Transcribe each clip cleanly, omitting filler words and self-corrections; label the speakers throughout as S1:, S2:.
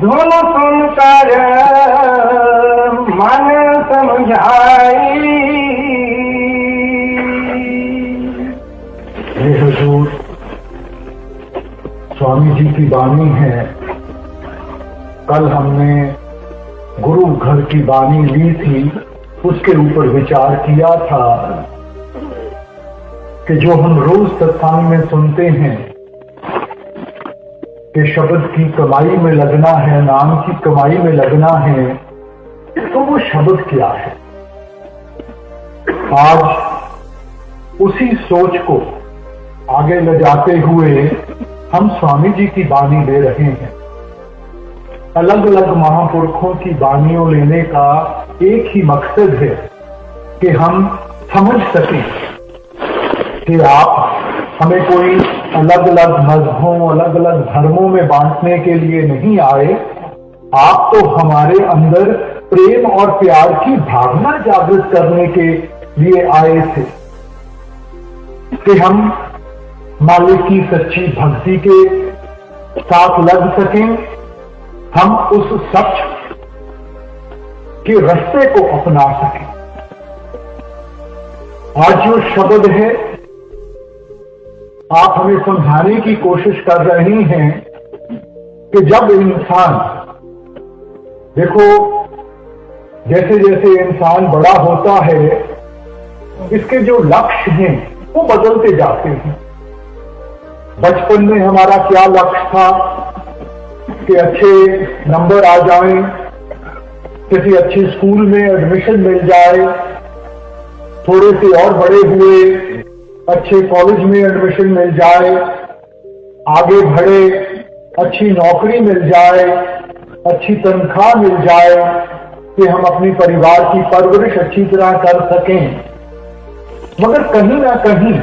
S1: धुन सुनकर मन समझाई।
S2: हे हुजूर, स्वामी जी की वाणी है। कल हमने गुरु घर की वाणी ली थी, उसके ऊपर विचार किया था कि जो हम रोज सत्संग में सुनते हैं कि शब्द की कमाई में लगना है, नाम की कमाई में लगना है, तो वो शब्द क्या है? आज उसी सोच को आगे ले जाते हुए हम स्वामी जी की वाणी ले रहे हैं। अलग अलग महापुरुषों की वाणियों लेने का एक ही मकसद है कि हम समझ सकें कि आप हमें कोई अलग अलग मजहबों, अलग अलग धर्मों में बांटने के लिए नहीं आए। आप तो हमारे अंदर प्रेम और प्यार की भावना जागृत करने के लिए आए थे कि हम मालिक की सच्ची भक्ति के साथ लग सकें, हम उस सच के रास्ते को अपना सकें। आज जो शब्द है, आप हमें समझाने की कोशिश कर रही हैं कि जब इंसान, देखो जैसे जैसे इंसान बड़ा होता है, इसके जो लक्ष्य हैं वो बदलते जाते हैं। बचपन में हमारा क्या लक्ष्य था कि अच्छे नंबर आ जाएं, किसी अच्छे स्कूल में एडमिशन मिल जाए, थोड़े से और बड़े हुए अच्छे कॉलेज में एडमिशन मिल जाए, आगे बढ़े अच्छी नौकरी मिल जाए, अच्छी तनख्वाह मिल जाए कि हम अपने परिवार की परवरिश अच्छी तरह कर सकें। मगर कहीं ना कहीं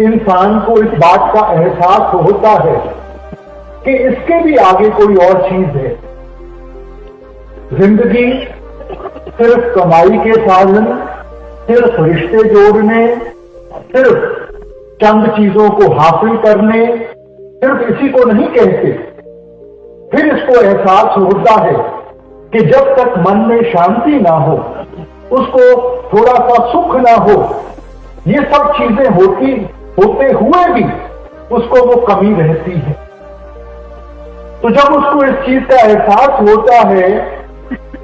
S2: इंसान को इस बात का एहसास होता है कि इसके भी आगे कोई और चीज है। जिंदगी सिर्फ कमाई के साधन, सिर्फ रिश्ते जोड़ने, सिर्फ चंद चीजों को हासिल करने, सिर्फ इसी को नहीं कहते। फिर इसको एहसास होता है कि जब तक मन में शांति ना हो, उसको थोड़ा सा सुख ना हो, ये सब चीजें होते हुए भी उसको वो कमी रहती है। तो जब उसको इस चीज का एहसास होता है,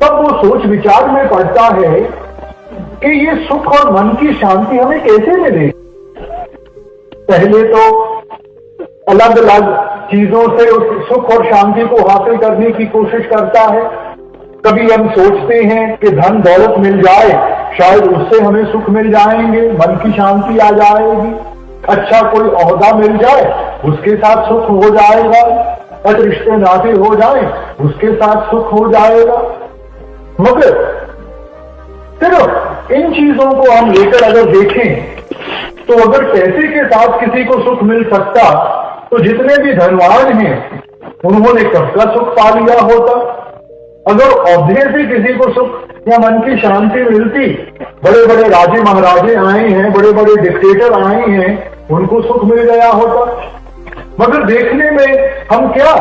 S2: तब वो सोच विचार में पड़ता है कि ये सुख और मन की शांति हमें कैसे मिलेगी। पहले तो अलग अलग चीजों से उस सुख और शांति को हासिल करने की कोशिश करता है। कभी हम सोचते हैं कि धन दौलत मिल जाए, शायद उससे हमें सुख मिल जाएंगे, मन की शांति आ जाएगी। अच्छा कोई ओहदा मिल जाए, उसके साथ सुख हो जाएगा। अच्छे रिश्ते नाते हो जाए, उसके साथ सुख हो जाएगा। मगर सिर्फ इन चीजों को हम लेकर अगर देखें, तो अगर पैसे के साथ किसी को सुख मिल सकता, तो जितने भी धनवान हैं उन्होंने कब का सुख पा लिया होता। अगर औहदे से किसी को सुख या मन की शांति मिलती, बड़े बड़े राजे महाराजे आए हैं, बड़े बड़े डिक्टेटर आए हैं, उनको सुख मिल गया होता। मगर देखने में हम क्या,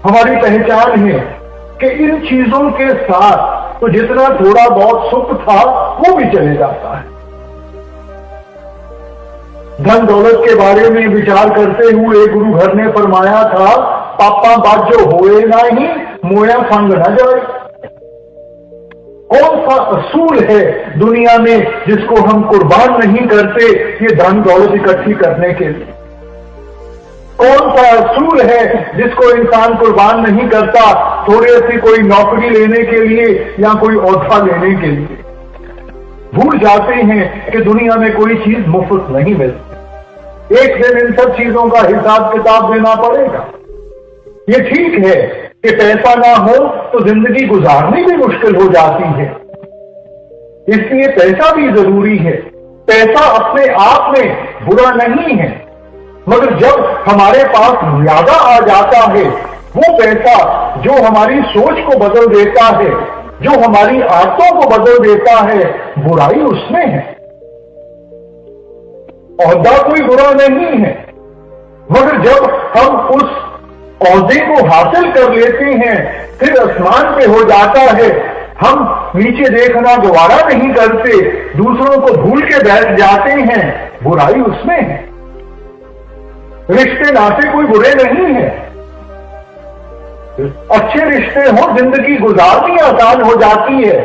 S2: हमारी पहचान है कि इन चीजों के साथ तो जितना थोड़ा बहुत सुख था वो भी चले जाता है। धन दौलत के बारे में विचार करते हुए गुरु घर ने फरमाया था, पापा बाजो होए नहीं, मोया संग न जाए। कौन सा असूल है दुनिया में जिसको हम कुर्बान नहीं करते ये धन दौलत इकट्ठी करने के लिए? कौन सा असूल है जिसको इंसान कुर्बान नहीं करता थोड़ी सी कोई नौकरी लेने के लिए या कोई ओहदा लेने के लिए? भूल जाते हैं कि दुनिया में कोई चीज मुफ्त नहीं मिलती। एक दिन इन सब चीजों का हिसाब किताब देना पड़ेगा। ये ठीक है कि पैसा ना हो तो जिंदगी गुजारनी भी मुश्किल हो जाती है, इसलिए पैसा भी जरूरी है। पैसा अपने आप में बुरा नहीं है, मगर जब हमारे पास ज्यादा आ जाता है, वो पैसा जो हमारी सोच को बदल देता है, जो हमारी आदतों को बदल देता है, बुराई उसमें है। ओहदा कोई बुरा नहीं है, मगर जब हम उस औहदे को हासिल कर लेते हैं, फिर आसमान पे हो जाता है, हम नीचे देखना दोबारा नहीं करते, दूसरों को भूल के बैठ जाते हैं, बुराई उसमें है। रिश्ते नाते कोई बुरे नहीं है, अच्छे रिश्ते हो जिंदगी गुजारनी आसान हो जाती है,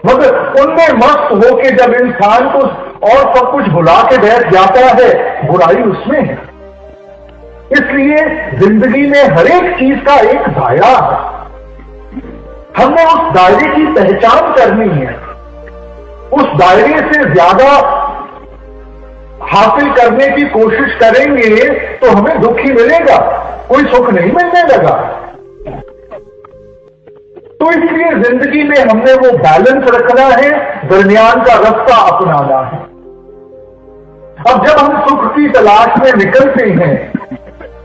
S2: मगर उनमें मस्त होके जब इंसान को और सब कुछ भुला के बैठ जाता है, बुराई उसमें है। इसलिए जिंदगी में हर एक चीज का एक दायरा है, हमने उस दायरे की पहचान करनी है। उस दायरे से ज्यादा हासिल करने की कोशिश करेंगे तो हमें दुख ही मिलेगा, कोई सुख नहीं मिलने लगा। तो इसलिए जिंदगी में हमने वो बैलेंस रखना है, दरमियान का रास्ता अपनाना है। अब जब हम सुख की तलाश में निकलते हैं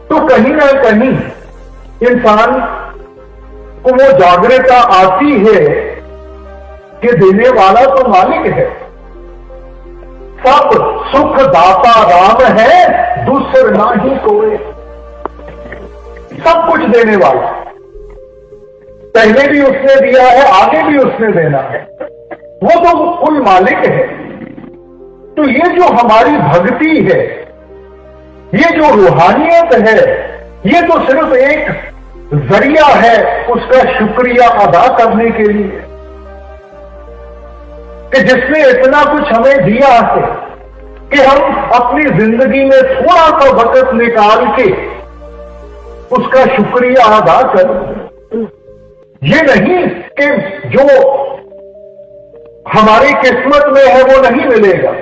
S2: तो कहीं ना कहीं इंसान को वो जागरूकता आती है कि देने वाला तो मालिक है, सब सुख दाता राम है, दूसर ना ही कोई। सब कुछ देने वाला, पहले भी उसने दिया है, आगे भी उसने देना है, वो तो कुल मालिक है। तो ये जो हमारी भक्ति है, ये जो रूहानियत है, ये तो सिर्फ एक जरिया है उसका शुक्रिया अदा करने के लिए कि जिसने इतना कुछ हमें दिया है कि हम अपनी जिंदगी में थोड़ा सा वक्त निकाल के उसका शुक्रिया अदा करें। ये नहीं कि जो हमारी किस्मत में है वो नहीं मिलेगा।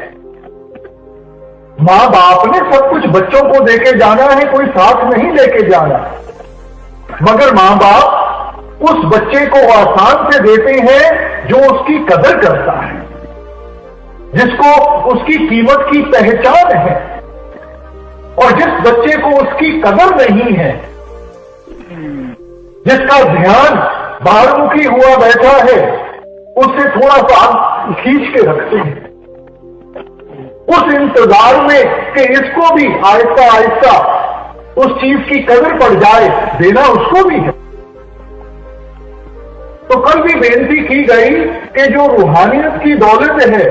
S2: मां बाप ने सब कुछ बच्चों को देके जाना है, कोई साथ नहीं लेके जाना, मगर मां बाप उस बच्चे को आसान से देते हैं जो उसकी कदर करता है, जिसको उसकी कीमत की पहचान है। और जिस बच्चे को उसकी कदर नहीं है, जिसका ध्यान बाहरमुखी हुआ बैठा है, उससे थोड़ा सा खींच के रखते हैं, उस इंतजार में कि इसको भी आहिस्ता आहिस्ता उस चीज की कदर पड़ जाए, देना उसको भी है। तो कल भी बेनती की गई कि जो रूहानियत की दौलत है,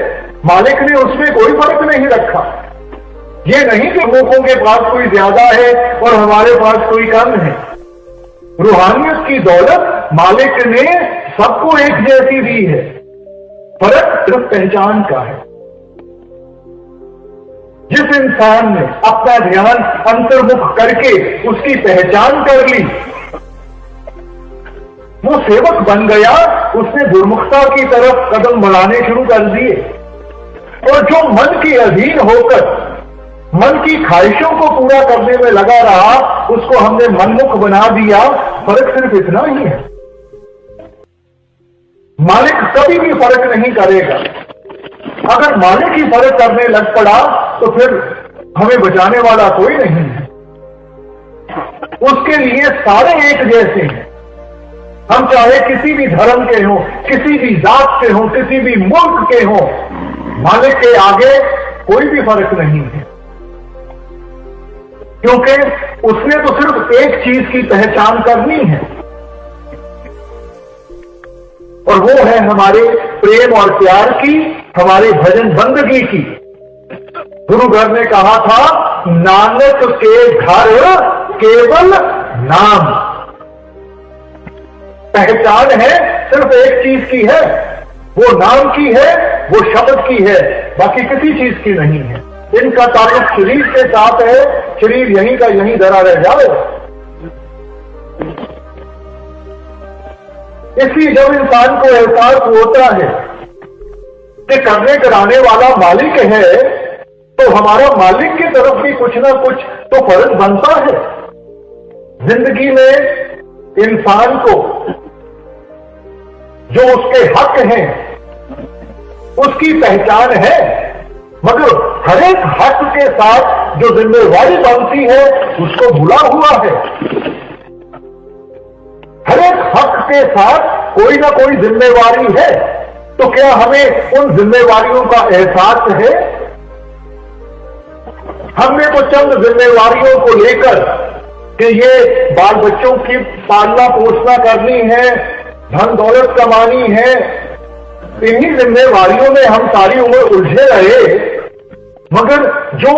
S2: मालिक ने उसमें कोई फर्क नहीं रखा। ये नहीं कि लोगों के पास कोई ज्यादा है और हमारे पास कोई कम है। रूहानियत की दौलत मालिक ने सबको एक जैसी दी है, फर्क सिर्फ पहचान का है। जिस इंसान ने अपना ध्यान अंतर्मुख करके उसकी पहचान कर ली, वो सेवक बन गया, उसने गुरमुखता की तरफ कदम बढ़ाने शुरू कर दिए। और जो मन के अधीन होकर मन की ख्वाहिशों को पूरा करने में लगा रहा, उसको हमने मनमुख बना दिया। फर्क सिर्फ इतना ही है, मालिक कभी भी फर्क नहीं करेगा। अगर मालिक ही फर्क करने लग पड़ा तो फिर हमें बचाने वाला कोई नहीं है। उसके लिए सारे एक जैसे हैं। हम चाहे किसी भी धर्म के हों, किसी भी जात के हों, किसी भी मुल्क के हों, मालिक के आगे कोई भी फर्क नहीं है, क्योंकि उसने तो सिर्फ एक चीज की पहचान करनी है, और वो है हमारे प्रेम और प्यार की, हमारे भजन बंदगी की। गुरु घर ने कहा था, नानक के घर केवल नाम। पहचान है सिर्फ एक चीज की है, वो नाम की है, वो शब्द की है, बाकी किसी चीज की नहीं है। इनका ताल्लुक शरीर के साथ है, शरीर यहीं का यहीं धरा रह जाए। इसलिए जब इंसान को एहसास होता है कि करने कराने वाला मालिक है, तो हमारा मालिक की तरफ भी कुछ ना कुछ तो फर्ज बनता है। जिंदगी में इंसान को जो उसके हक हैं उसकी पहचान है, मगर हर एक हक के साथ जो जिम्मेवारी बनती है उसको भूला हुआ है। हर एक हक के साथ कोई ना कोई जिम्मेवारी है, तो क्या हमें उन जिम्मेवारियों का एहसास है? हमने तो चंद जिम्मेवारियों को लेकर कि ये बाल बच्चों की पालना पोषणा करनी है, धन दौलत कमानी है, इन्हीं जिम्मेवारियों में हम सारी उम्र उलझे रहे। मगर जो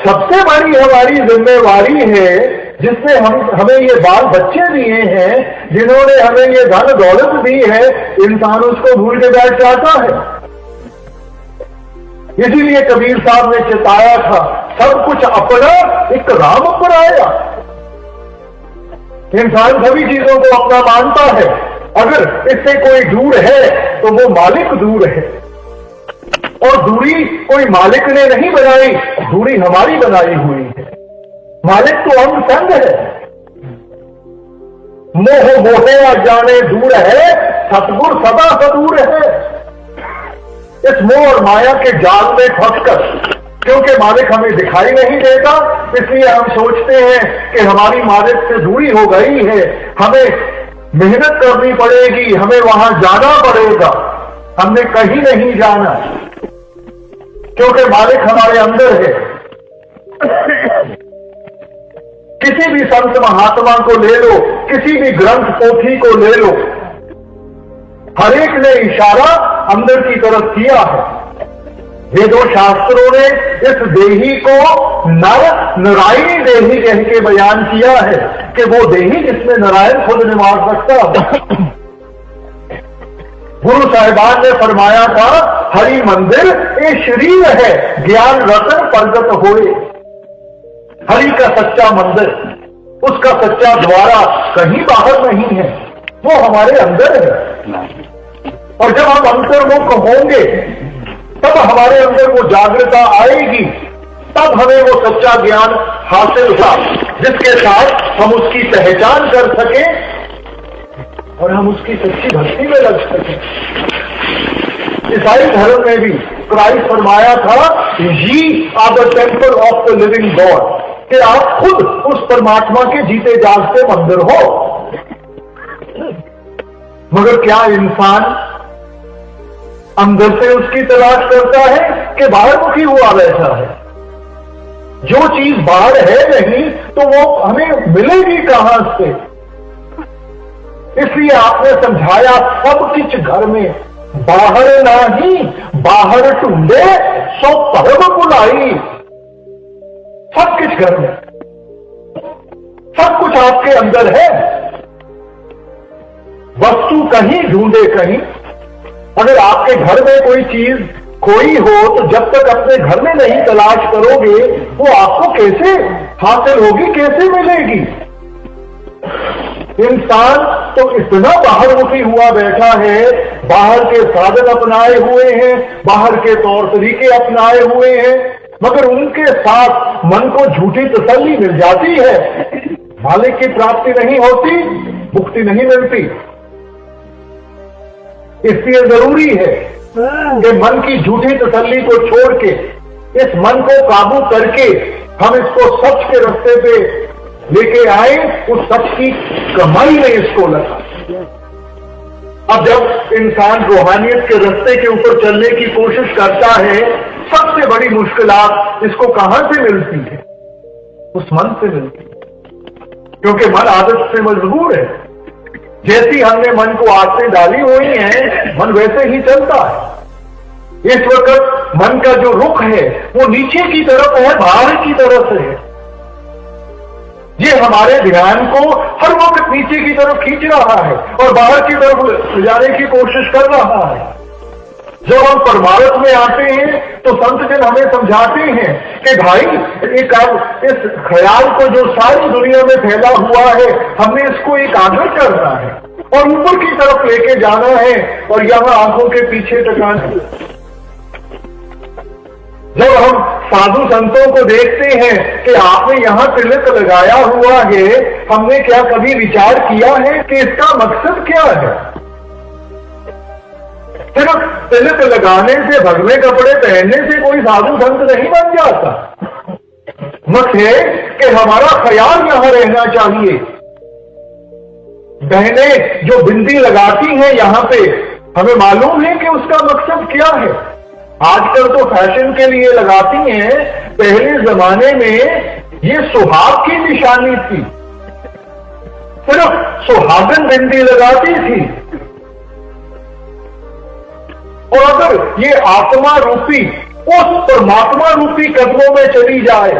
S2: सबसे बड़ी हमारी जिम्मेवारी है, जिसने हमें ये बाल बच्चे दिए हैं, जिन्होंने हमें ये धन दौलत दी है, इंसान उसको भूल के बैठ जाता है। इसीलिए कबीर साहब ने चिताया था, सब कुछ अपना एक राम पराया। इंसान सभी चीजों को अपना मानता है, अगर इससे कोई दूर है तो वो मालिक दूर है। और दूरी कोई मालिक ने नहीं बनाई, दूरी हमारी बनाई हुई है। मालिक तो हम संग है। मोह मोहे अजाने दूर है, सतगुर सदा सदूर है। इस मोह और माया के जाल में फंसकर, क्योंकि मालिक हमें दिखाई नहीं देता, इसलिए हम सोचते हैं कि हमारी मालिक से दूरी हो गई है, हमें मेहनत करनी पड़ेगी, हमें वहां जाना पड़ेगा। हमने कहीं नहीं जाना, क्योंकि मालिक हमारे अंदर है। किसी भी संत महात्मा को ले लो, किसी भी ग्रंथ पोथी को ले लो, हर एक ने इशारा अंदर की तरफ किया है। वेदों शास्त्रों ने इस देही को नारायणी देही कह के बयान किया है कि वो देही जिसमें नारायण खुद निवास रखता है। गुरु साहिबान ने फरमाया था, हरि मंदिर ये शरीर है, ज्ञान रतन प्रगट होए। हरि का सच्चा मंदिर, उसका सच्चा द्वारा कहीं बाहर नहीं है, वो हमारे अंदर है। और जब हम अंतर्मुख होंगे तब हमारे अंदर वो जागृता आएगी, तब हमें वो सच्चा ज्ञान हासिल होगा, जिसके साथ हम उसकी पहचान कर सकें और हम उसकी सच्ची भक्ति में लग सकें। ईसाई धर्म में भी क्राइस्ट फरमाया था, ye are the temple of the living God, कि आप खुद उस परमात्मा के जीते जागते मंदिर हो। मगर क्या इंसान अंदर से उसकी तलाश करता है कि बाहर मुखी हुआ बैठा है? जो चीज बाहर है नहीं तो वो हमें मिलेगी कहां से? इसलिए आपने समझाया, सब कुछ घर में, बाहर नहीं बाहर ढूंढे सो परम बुलाई। सब कुछ घर में, सब कुछ आपके अंदर है। वस्तु कहीं ढूंढे कहीं। अगर आपके घर में कोई चीज खोई हो तो जब तक अपने घर में नहीं तलाश करोगे, वो आपको कैसे हासिल होगी, कैसे मिलेगी? इंसान तो इतना बाहरमुखी हुआ बैठा है, बाहर के साधन अपनाए हुए हैं, बाहर के तौर तरीके अपनाए हुए हैं, मगर उनके साथ मन को झूठी तसल्ली मिल जाती है। मालिक की प्राप्ति नहीं होती, मुक्ति नहीं मिलती। इसलिए जरूरी है कि मन की झूठी तसल्ली को छोड़ के, इस मन को काबू करके हम इसको सच के रास्ते पे लेके आए, उस सच की कमाई में इसको लगा। अब जब इंसान रूहानियत के रास्ते के ऊपर चलने की कोशिश करता है, सबसे बड़ी मुश्किलात इसको कहां से मिलती है? उस मन से मिलती है, क्योंकि मन आदत से मजबूर है। जैसी हमने मन को आदतें डाली हुई हैं, मन वैसे ही चलता है। इस वक्त मन का जो रुख है वो नीचे की तरफ है, बाहर की तरफ है। ये हमारे ध्यान को हर वक्त नीचे की तरफ खींच रहा है और बाहर की तरफ ले जाने की कोशिश कर रहा है। जब हम परमार्थ में आते हैं तो संत जन हमें समझाते हैं कि भाई एक इस ख्याल को जो सारी दुनिया में फैला हुआ है, हमने इसको एकाग्र करना है और ऊपर की तरफ लेके जाना है और यहां आंखों के पीछे टकाना है। जब हम साधु संतों को देखते हैं कि आपने यहां तिलक लगाया हुआ है, हमने क्या कभी विचार किया है कि इसका मकसद क्या है? सिर्फ तिलक लगाने से, भगवे कपड़े पहनने से कोई साधु संत नहीं बन जाता। मकसद है कि हमारा ख्याल यहां रहना चाहिए। बहनें जो बिंदी लगाती हैं यहां पे, हमें मालूम है कि उसका मकसद क्या है। आजकल तो फैशन के लिए लगाती हैं, पहले जमाने में ये सुहाग की निशानी थी। सिर्फ सुहागन बिंदी लगाती थी। और अगर ये आत्मा रूपी उस परमात्मा रूपी कदमों में चली जाए,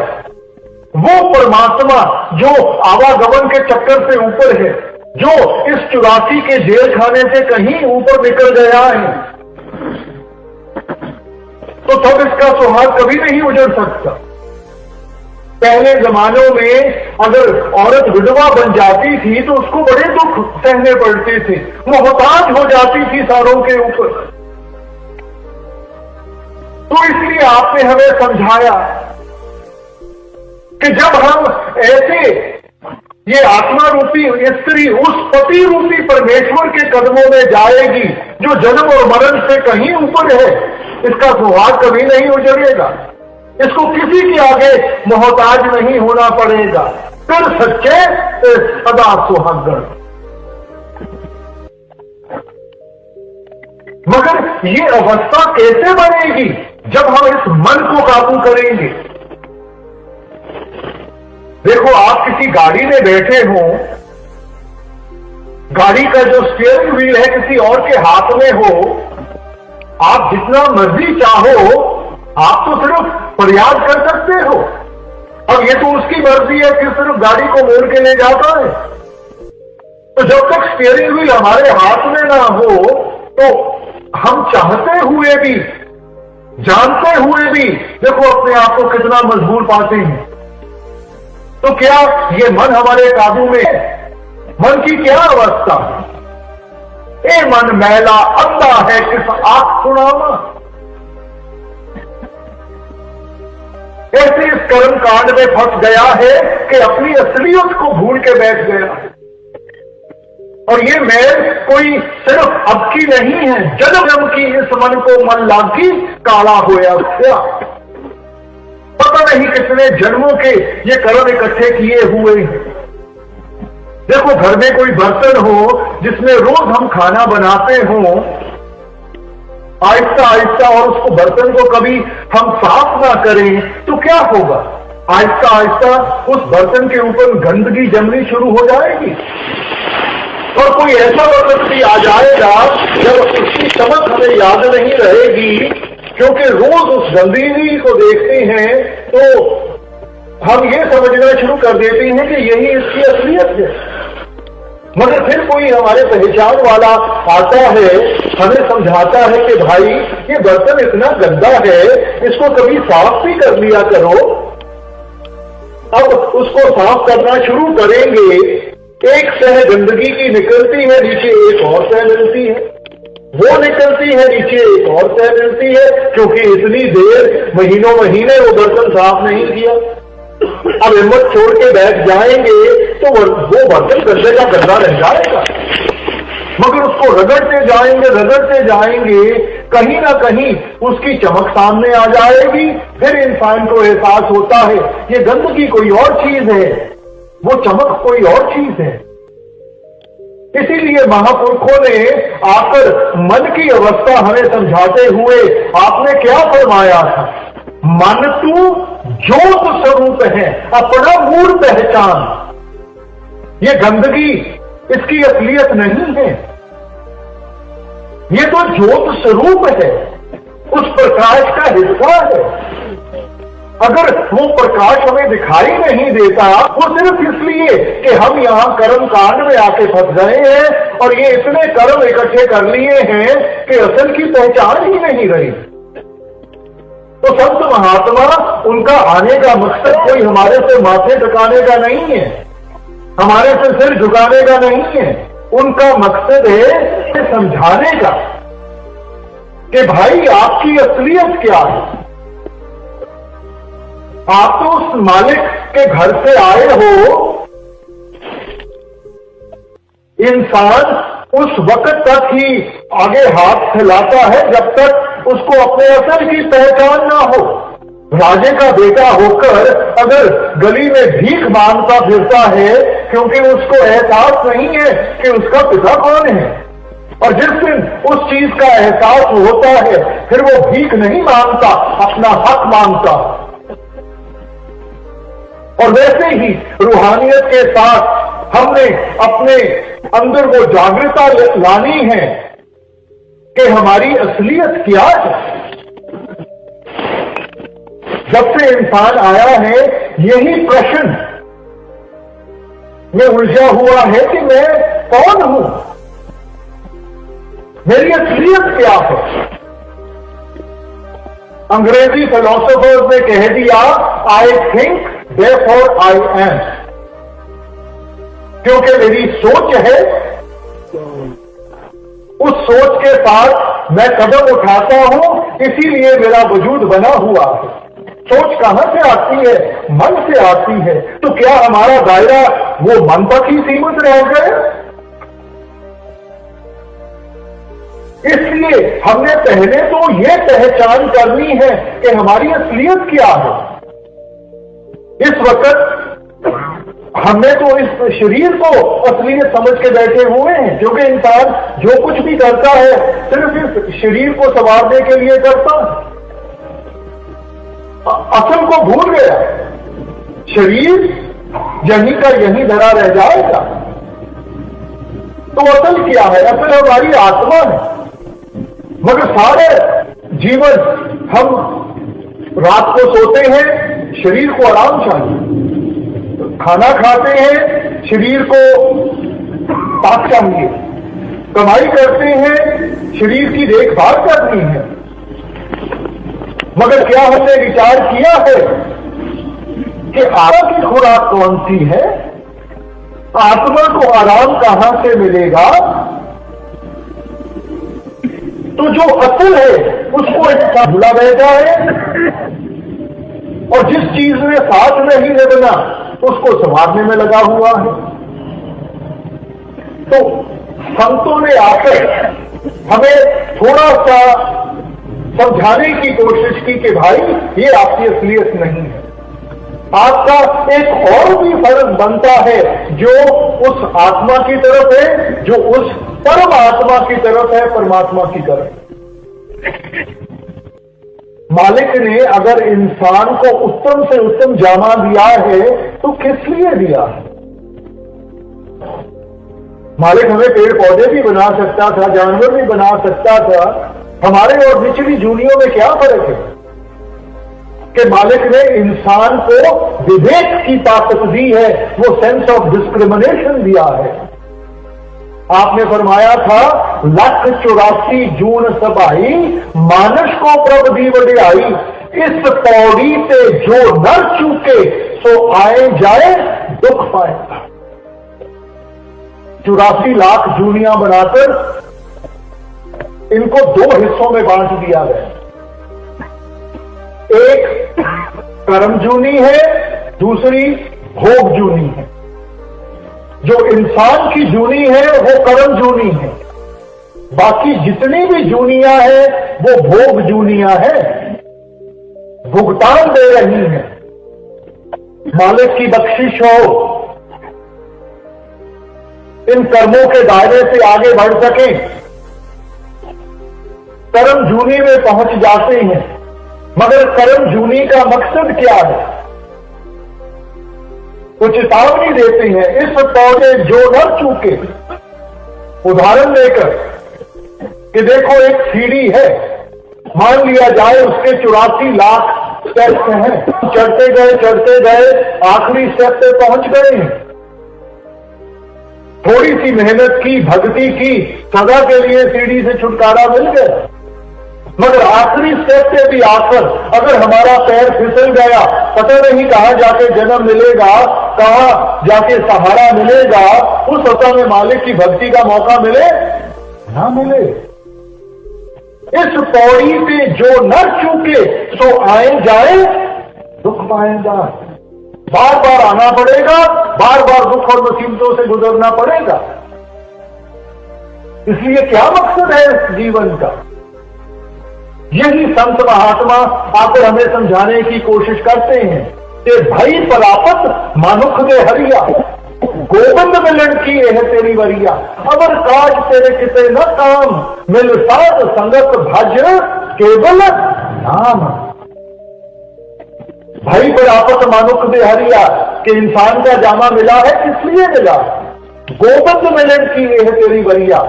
S2: वो परमात्मा जो आवागमन के चक्कर से ऊपर है, जो इस 84 के जेल खाने से कहीं ऊपर निकल गया है, तो तब इसका सुहाग कभी नहीं उजड़ सकता। पहले जमानों में अगर औरत विधवा बन जाती थी तो उसको बड़े दुख सहने पड़ते थे, मोहताज हो जाती थी सारों के ऊपर। तो इसलिए आपने हमें समझाया कि जब हम ऐसे ये आत्मा रूपी स्त्री उस पति रूपी परमेश्वर के कदमों में जाएगी जो जन्म और मरण से कहीं ऊपर है, इसका सुहाग कभी नहीं उजड़ेगा। इसको किसी के आगे मोहताज नहीं होना पड़ेगा। फिर सच्चे सदा सुहागण। मगर ये अवस्था कैसे बनेगी? जब हम इस मन को काबू करेंगे। देखो, आप किसी गाड़ी में बैठे हो, गाड़ी का जो स्टीयरिंग व्हील है किसी और के हाथ में हो, आप जितना मर्जी चाहो आप तो सिर्फ प्रयास कर सकते हो। अब ये तो उसकी मर्जी है कि सिर्फ गाड़ी को मोड़ के ले जाता है। तो जब तक स्टीयरिंग व्हील हमारे हाथ में ना हो तो हम चाहते हुए भी, जानते हुए भी देखो अपने आप को कितना मजबूर पाते हैं। तो क्या ये मन हमारे काबू में है? मन की क्या अवस्था है? ए मन मैला अंधा है किस आंख सुनावा। ऐसे इस कर्म कांड में फंस गया है कि अपनी असलियत को भूल के बैठ गया है। और ये मैल कोई सिर्फ अब की नहीं है, जन्म जन्म की इस मन को मन लागी काला होया गया। पता नहीं कितने जन्मों के ये कर्म इकट्ठे किए हुए हैं। देखो, घर में कोई बर्तन हो जिसमें रोज हम खाना बनाते हो, आहिस्ता आहिस्ता, और उसको बर्तन को कभी हम साफ ना करें तो क्या होगा? आहिस्ता आहिस्ता उस बर्तन के ऊपर गंदगी जमनी शुरू हो जाएगी। और कोई ऐसा वक्त भी आ जाएगा जब उसकी चमक हमें याद नहीं रहेगी, क्योंकि रोज उस गंदगी को देखते हैं तो हम ये समझना शुरू कर देते हैं कि यही इसकी असलियत है। मगर फिर कोई हमारे पहचान वाला आता है, हमें समझाता है कि भाई ये बर्तन इतना गंदा है, इसको कभी साफ भी कर लिया करो। अब उसको साफ करना शुरू करेंगे, एक सह गंदगी की निकलती है, नीचे एक और सह मिलती है, वो निकलती है, नीचे एक और सह मिलती है, क्योंकि इतनी देर महीनों महीने वो बर्तन साफ नहीं किया। अब हिम्मत छोड़ के बैठ जाएंगे तो वो बर्तन गंदे का गंदा रह जाएगा। मगर उसको रगड़ते जाएंगे, कहीं ना कहीं उसकी चमक सामने आ जाएगी। फिर इंसान को एहसास होता है ये गंदगी कोई और चीज है, वो चमक कोई और चीज है। इसीलिए महापुरुषों ने आकर मन की अवस्था हमें समझाते हुए आपने क्या फरमाया था? मन तू ज्योत स्वरूप है, अपना मूल पहचान। ये गंदगी इसकी असलियत नहीं है, ये तो ज्योत स्वरूप है, उस प्रकाश का हिस्सा है। अगर वो प्रकाश हमें दिखाई नहीं देता, वो सिर्फ इसलिए कि हम यहां कर्म कांड में आके फंस गए हैं और ये इतने कर्म इकट्ठे कर लिए हैं कि असल की पहचान ही नहीं रही। तो संत महात्मा, उनका आने का मकसद कोई हमारे से माथे झुकाने का नहीं है, हमारे से सिर झुकाने का नहीं है। उनका मकसद है समझाने का कि भाई आपकी असलियत क्या है। आप तो उस मालिक के घर से आए हो। इंसान उस वक्त तक ही आगे हाथ फैलाता है जब तक उसको अपने असल की पहचान ना हो। राजे का बेटा होकर अगर गली में भीख मांगता फिरता है क्योंकि उसको एहसास नहीं है कि उसका पिता कौन है, और जिस दिन उस चीज का एहसास होता है फिर वो भीख नहीं मांगता, अपना हक मांगता। और वैसे ही रूहानियत के साथ हमने अपने अंदर वो जागृता लानी है कि हमारी असलियत क्या है। जब से इंसान आया है यही प्रश्न में उलझा हुआ है कि मैं कौन हूं, मेरी असलियत क्या है। अंग्रेजी फिलोसोफर्स ने कह दिया I think therefore I am, क्योंकि मेरी सोच है, उस सोच के साथ मैं कदम उठाता हूं, इसीलिए मेरा वजूद बना हुआ है। सोच कहां से आती है? मन से आती है। तो क्या हमारा दायरा वो मन तक ही सीमित रह गया? इसलिए हमने पहले तो ये पहचान करनी है कि हमारी असलियत क्या है। इस वक्त हमने तो इस शरीर को असलियत समझ के बैठे हुए हैं, क्योंकि इंसान जो कुछ भी करता है सिर्फ इस शरीर को संवारने के लिए करता है, असल को भूल गया। शरीर यहीं का यहीं धरा रह जाएगा। तो असल क्या है? असल हमारी आत्मा है। मगर सारे जीवन हम रात को सोते हैं, शरीर को आराम चाहिए, खाना खाते हैं, शरीर को ताकत चाहिए, कमाई करते हैं, शरीर की देखभाल करनी है। मगर क्या हमने विचार किया है कि आत्मा की खुराक कौन सी है? आत्मा को आराम कहां से मिलेगा? तो जो असल है उसको एक भूला बैठा है, और जिस चीज में साथ नहीं देना उसको संभालने में लगा हुआ है। तो संतों ने आकर हमें थोड़ा सा समझाने की कोशिश की कि भाई ये आपकी असलियत नहीं है। आपका एक और भी फर्ज बनता है जो उस आत्मा की तरफ है, जो उस परम आत्मा की तरफ है, परमात्मा की तरफ। मालिक ने अगर इंसान को उत्तम से उत्तम जामा दिया है तो किस लिए दिया है? मालिक हमें पेड़ पौधे भी बना सकता था, जानवर भी बना सकता था। हमारे और निचली जूनियों में क्या फर्क है कि मालिक ने इंसान को विवेक की ताकत दी है, वो सेंस ऑफ डिस्क्रिमिनेशन दिया है। आपने फरमाया था 184 जून सभाई मानस को प्रभ दी वडियाई, इस पौड़ी से जो नर चूके सो आए जाए दुख पाए। 84 लाख जूनियां बनाकर इनको 2 हिस्सों में बांट दिया गया। एक कर्म जूनी है, दूसरी भोग जूनी है। जो इंसान की जूनी है वो कर्म जूनी है, बाकी जितनी भी जूनियां हैं वो भोग जूनियां हैं, भुगतान दे रही हैं। मालिक की बख्शिश हो, इन कर्मों के दायरे से आगे बढ़ सके, कर्म जूनी में पहुंच जाते हैं। मगर कर्म जूनी का मकसद क्या है? वो चेतावनी देते हैं, इस पौधे जो न चूके। उदाहरण देकर कि देखो एक सीढ़ी है, मान लिया जाए उसके 84 लाख स्टेप्स हैं, चढ़ते गए आखिरी स्टेप पे पहुंच गए हैं। थोड़ी सी मेहनत की, भक्ति की, सदा के लिए सीढ़ी से छुटकारा मिल गया। मगर आखिरी स्टेप पे भी आकर अगर हमारा पैर फिसल गया, पता नहीं कहां जाके जन्म मिलेगा, कहां जाके सहारा मिलेगा, उस समय मालिक की भक्ति का मौका मिले ना मिले। इस पौड़ी पे जो न चूके सो आए जाए दुख पाएगा। बार बार आना पड़ेगा, बार बार दुख और मुसीबतों से गुजरना पड़ेगा। इसलिए क्या मकसद है इस जीवन का? यही संत महात्मा आकर हमें समझाने की कोशिश करते हैं कि भाई पलापत मानुख दे हरिया, गोविंद मिलन की यह तेरी वरिया। अगर काज तेरे किते न काम, मिल साध संगत भज केवल नाम। भाई पर आपस मानुक बेहरिया कि इंसान का जामा मिला है, किस लिए मिला? गोबंद मिलन की यह तेरी बरिया,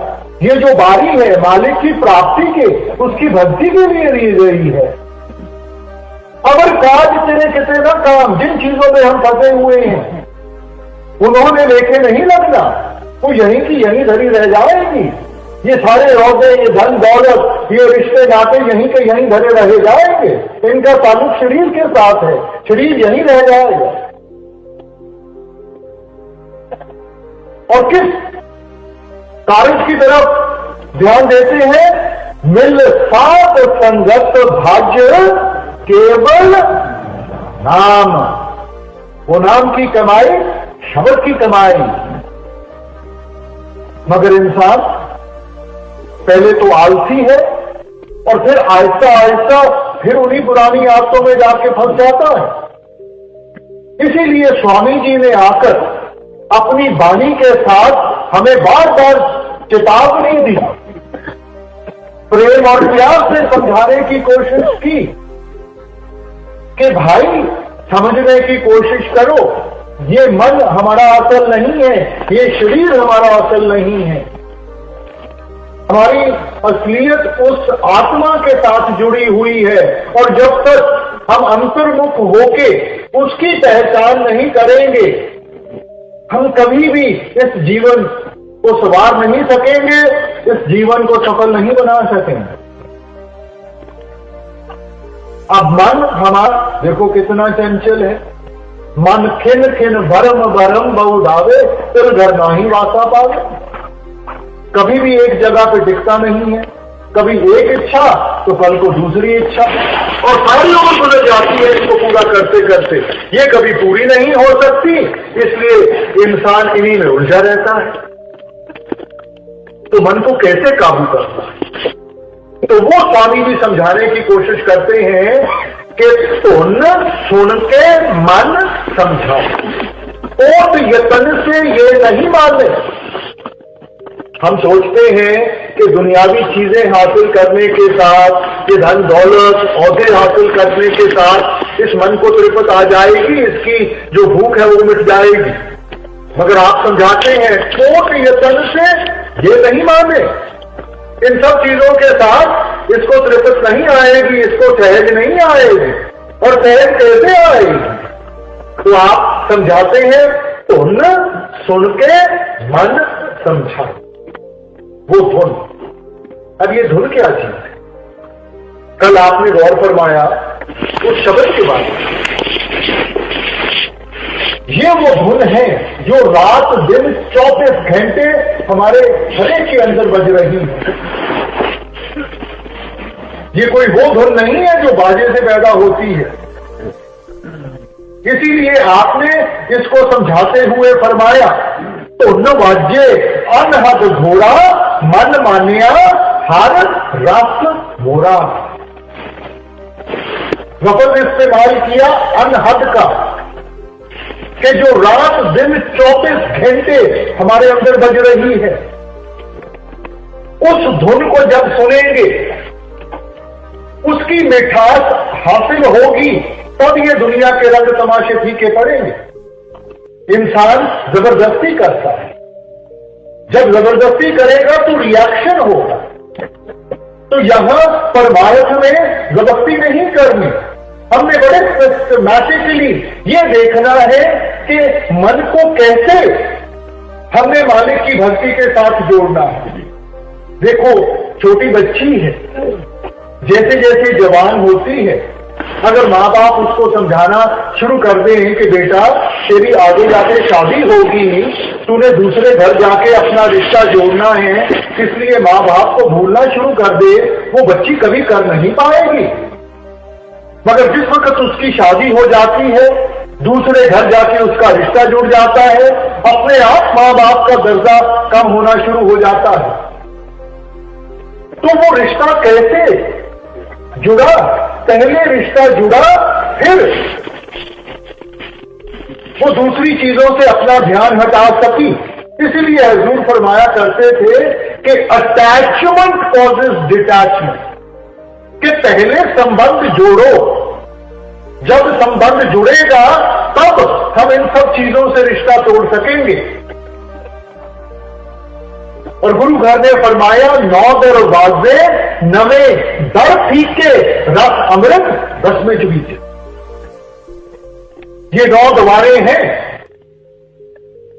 S2: ये जो बारी है मालिक की प्राप्ति के, उसकी भक्ति के लिए ली गई है। अगर काज तेरे कितने ना काम, जिन चीजों में हम फंसे हुए हैं उन्होंने लेके नहीं लगना, वो यहीं की यहीं धरी रह जाएगी। ये सारे रौदे, ये धन दौलत, ये रिश्ते नाते यहीं के यहीं धरे रह जाएंगे। इनका ताल्लुक शरीर के साथ है, शरीर यहीं रह जाएगा। और किस कार्य की तरफ ध्यान देते हैं? मिल सात संगत भाग्य केवल नाम, वो नाम की कमाई, शब्द की कमाई। मगर इंसान पहले तो आलसी है और फिर आहिस्ता आहिस्ता फिर उन्हीं पुरानी आदतों में जाके फंस जाता है। इसीलिए स्वामी जी ने आकर अपनी वाणी के साथ हमें बार बार चेतावनी दी, प्रेम और प्यार से समझाने की कोशिश की कि भाई समझने की कोशिश करो, ये मन हमारा असल नहीं है, ये शरीर हमारा असल नहीं है। हमारी असलियत उस आत्मा के साथ जुड़ी हुई है, और जब तक हम अंतर्मुख होके उसकी पहचान नहीं करेंगे, हम कभी भी इस जीवन को सवार नहीं सकेंगे, इस जीवन को सफल नहीं बना सकेंगे। अब मन हमारा देखो कितना चंचल है। मन खिन खिन भरम भरम बहु धावे, तिल घर नाही वासा पावे। कभी भी एक जगह पे टिकता नहीं है, कभी एक इच्छा तो कल को दूसरी इच्छा, और सारी उम्र गुजर जाती है इसको पूरा करते करते, ये कभी पूरी नहीं हो सकती। इसलिए इंसान इन्हीं में उलझा रहता है। तो मन को कैसे काबू करना है? तो वो स्वामी जी समझाने की कोशिश करते हैं कि सुन सुन के मन समझाओ, ओट यतन से ये नहीं माने। हम सोचते हैं कि दुनियावी चीजें हासिल करने के साथ, ये धन दौलत औहदे हासिल करने के साथ इस मन को तृप्त आ जाएगी, इसकी जो भूख है वो मिट जाएगी। मगर आप समझाते हैं कोट यतन से ये नहीं माने, इन सब चीजों के साथ इसको तृप्त नहीं आएगी, इसको सहज नहीं आएगी। और सहज कैसे आएगी? तो आप समझाते हैं सुन सुन के मन समझा, वो धुन। अब ये धुन क्या चीज है? कल आपने गौर फरमाया उस शब्द के बारे में। ये वो धुन है जो रात दिन 24 घंटे हमारे शरीर के अंदर बज रही है। ये कोई वो धुन नहीं है जो बाजे से पैदा होती है। इसीलिए आपने इसको समझाते हुए फरमाया धुन वाज्य अनहद घोड़ा, मन मानिया हर रस मोरा। लफ्ज इस्तेमाल किया अनहद का, कि जो रात दिन 24 घंटे हमारे अंदर बज रही है, उस धुन को जब सुनेंगे, उसकी मिठास हासिल होगी, तब ये दुनिया के रंग तमाशे फीके पड़ेंगे। इंसान जबरदस्ती करता है, जब जबरदस्ती करेगा तो रिएक्शन होगा। तो यहां परमार्थ में जबरदस्ती नहीं करनी, हमने बड़े सिस्टमैटिकली ये देखना है कि मन को कैसे हमने मालिक की भक्ति के साथ जोड़ना है। देखो छोटी बच्ची है, जैसे जैसे जवान होती है, अगर माँ बाप उसको समझाना शुरू कर दें कि बेटा तेरी आगे जाके शादी होगी, तूने दूसरे घर जाके अपना रिश्ता जोड़ना है, इसलिए माँ बाप को भूलना शुरू कर दे, वो बच्ची कभी कर नहीं पाएगी। मगर जिस वक्त उसकी शादी हो जाती है, दूसरे घर जाके उसका रिश्ता जुड़ जाता है, अपने आप माँ बाप का दर्जा कम होना शुरू हो जाता है। तो वो रिश्ता कैसे जुड़ा? पहले रिश्ता जुड़ा, फिर वो दूसरी चीजों से अपना ध्यान हटा सकी। इसलिए हुजूर फरमाया करते थे कि अटैचमेंट कॉजेज डिटैचमेंट, कि पहले संबंध जोड़ो, जब संबंध जुड़ेगा तब हम इन सब चीजों से रिश्ता तोड़ सकेंगे। और गुरु घर ने फरमाया, 9 दरवाजे नवे दर फीके, रस अमृत रस में चुबीचे। ये 9 द्वारे हैं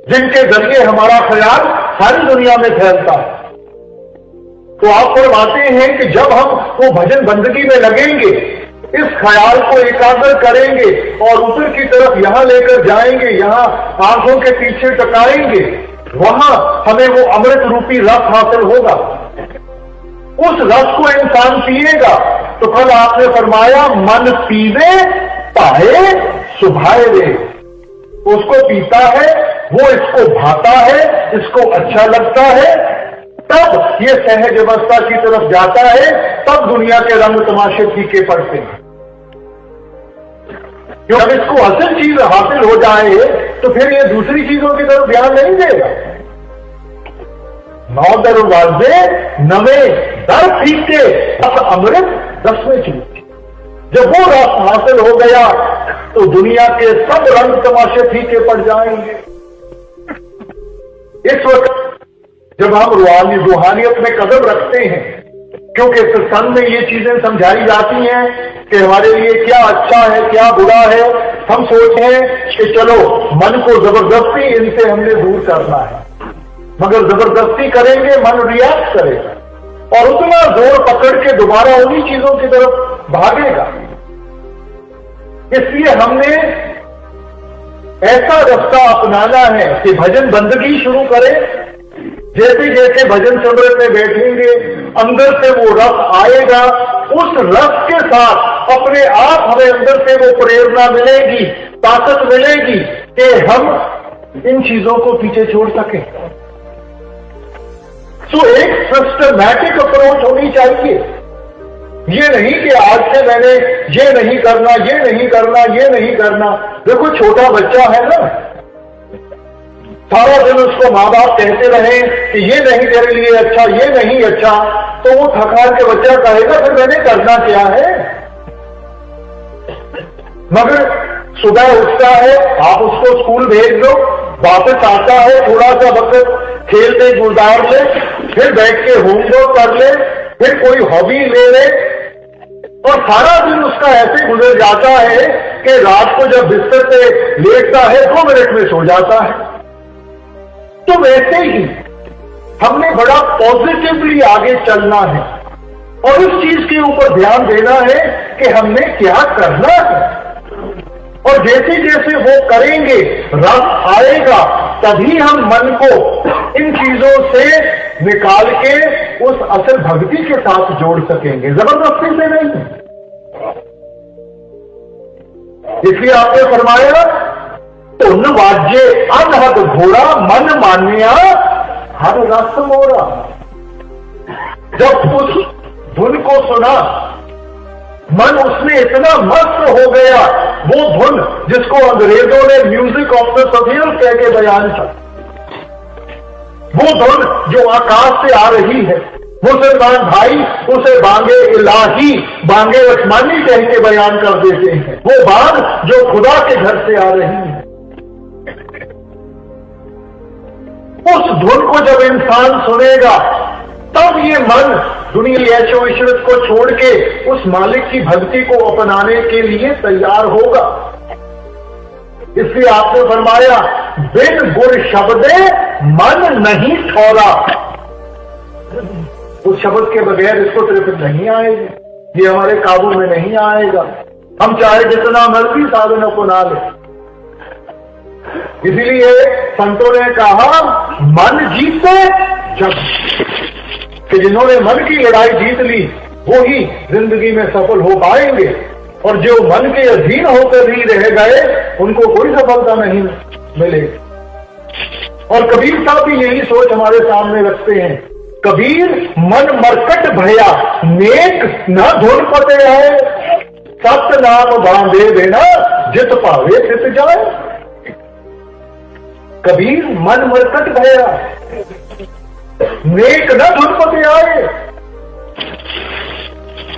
S2: जिनके जरिए हमारा ख्याल सारी दुनिया में फैलता है। तो आप फरमाते हैं कि जब हम वो भजन बंदगी में लगेंगे, इस ख्याल को एकाग्र करेंगे और ऊपर की तरफ यहां लेकर जाएंगे, यहां आंखों के पीछे टकाएंगे, वहां हमें वो अमृत रूपी रस हासिल होगा। उस रस को इंसान पिएगा तो कल आपने फरमाया, मन पीवे पाए सुभाए रे। उसको पीता है, वो इसको भाता है, इसको अच्छा लगता है, तब ये सहज अवस्था की तरफ जाता है, तब दुनिया के रंग तमाशे फीके पड़ते हैं। जब इसको असल चीज हासिल हो जाए तो फिर ये दूसरी चीजों की तरफ ध्यान नहीं देगा। 9 दरवाजे नवे दर फीके, रस अमृत रस में चुबीचे। जब वो रस हासिल हो गया तो दुनिया के सब रंग तमाशे फीके पड़ जाएंगे। इस वक्त जब हम रूहानियत में कदम रखते हैं, क्योंकि सत्संग में ये चीजें समझाई जाती हैं कि हमारे लिए क्या अच्छा है क्या बुरा है, हम सोचते हैं कि चलो मन को जबरदस्ती इनसे हमने दूर करना है, मगर जबरदस्ती करेंगे मन रिएक्ट करेगा और उतना जोर पकड़ के दोबारा उन्हीं चीजों की तरफ भागेगा। इसलिए हमने ऐसा रास्ता अपनाना है कि भजन बंदगी शुरू करें। जैसे जैसे भजन सिमरन में बैठेंगे, अंदर से वो रस आएगा, उस रस के साथ अपने आप हमें अंदर से वो प्रेरणा मिलेगी, ताकत मिलेगी कि हम इन चीजों को पीछे छोड़ सकें। तो एक सिस्टमैटिक अप्रोच होनी चाहिए। ये नहीं कि आज से मैंने ये नहीं करना, ये नहीं करना, ये नहीं करना। देखो छोटा बच्चा है ना, सारा दिन उसको माँ बाप कहते रहे कि ये नहीं तेरे लिए अच्छा, ये नहीं अच्छा, तो वो थकार के बच्चा कहेगा फिर मैंने करना क्या है। मगर सुबह उठता है, आप उसको स्कूल भेज दो, वापस आता है, थोड़ा सा वक्त खेलते गुजार ले, फिर बैठ के होमवर्क कर ले, फिर कोई हॉबी ले ले, और सारा दिन उसका ऐसे गुजर जाता है कि रात को जब बिस्तर पे लेटता है 2 मिनट में सो जाता है। तो वैसे ही हमने बड़ा पॉजिटिवली आगे चलना है और इस चीज के ऊपर ध्यान देना है कि हमने क्या करना है। और जैसे जैसे वो करेंगे रस आएगा, तभी हम मन को इन चीजों से निकाल के उस असल भक्ति के साथ जोड़ सकेंगे, जबरदस्ती से नहीं। इसलिए आपने फरमाया, उन वाज्य अनहद घोड़ा मन मान्या हर रस मोरा। जब उस धुन को सुना, मन उसमें इतना मस्त हो गया, वो धुन जिसको अंग्रेजों ने म्यूजिक ऑफ द सफीर कह के बयान किया, वो धुन जो आकाश से आ रही है, मुसलमान भाई उसे बांगे इलाही, बांगे आसमानी कह के बयान कर देते हैं। वो बात जो खुदा के घर से आ रही है, उस धुन को जब इंसान सुनेगा तब ये मन दुनिया ऐशो इशरत को छोड़ के उस मालिक की भक्ति को अपनाने के लिए तैयार होगा। इसलिए आपने फरमाया, बिन गुर शब्दे मन नहीं ठौरा। उस शब्द के बगैर इसको तृप्ति नहीं आएगी, ये हमारे काबू में नहीं आएगा, हम चाहे जितना मर्जी साधन अपना ले। इसीलिए संतों ने कहा, मन जीते जग, कि जिन्होंने मन की लड़ाई जीत ली वो ही जिंदगी में सफल हो पाएंगे, और जो मन के अधीन होकर ही रह गए उनको कोई सफलता नहीं मिलेगी। और कबीर साहब भी यही सोच हमारे सामने रखते हैं। कबीर मन मरकट भया नेक न धुन पते आए, सत नाम बांधे देना जित पावे तित जाए। कबीर मन मरकट भया नेक न धुन पते आए,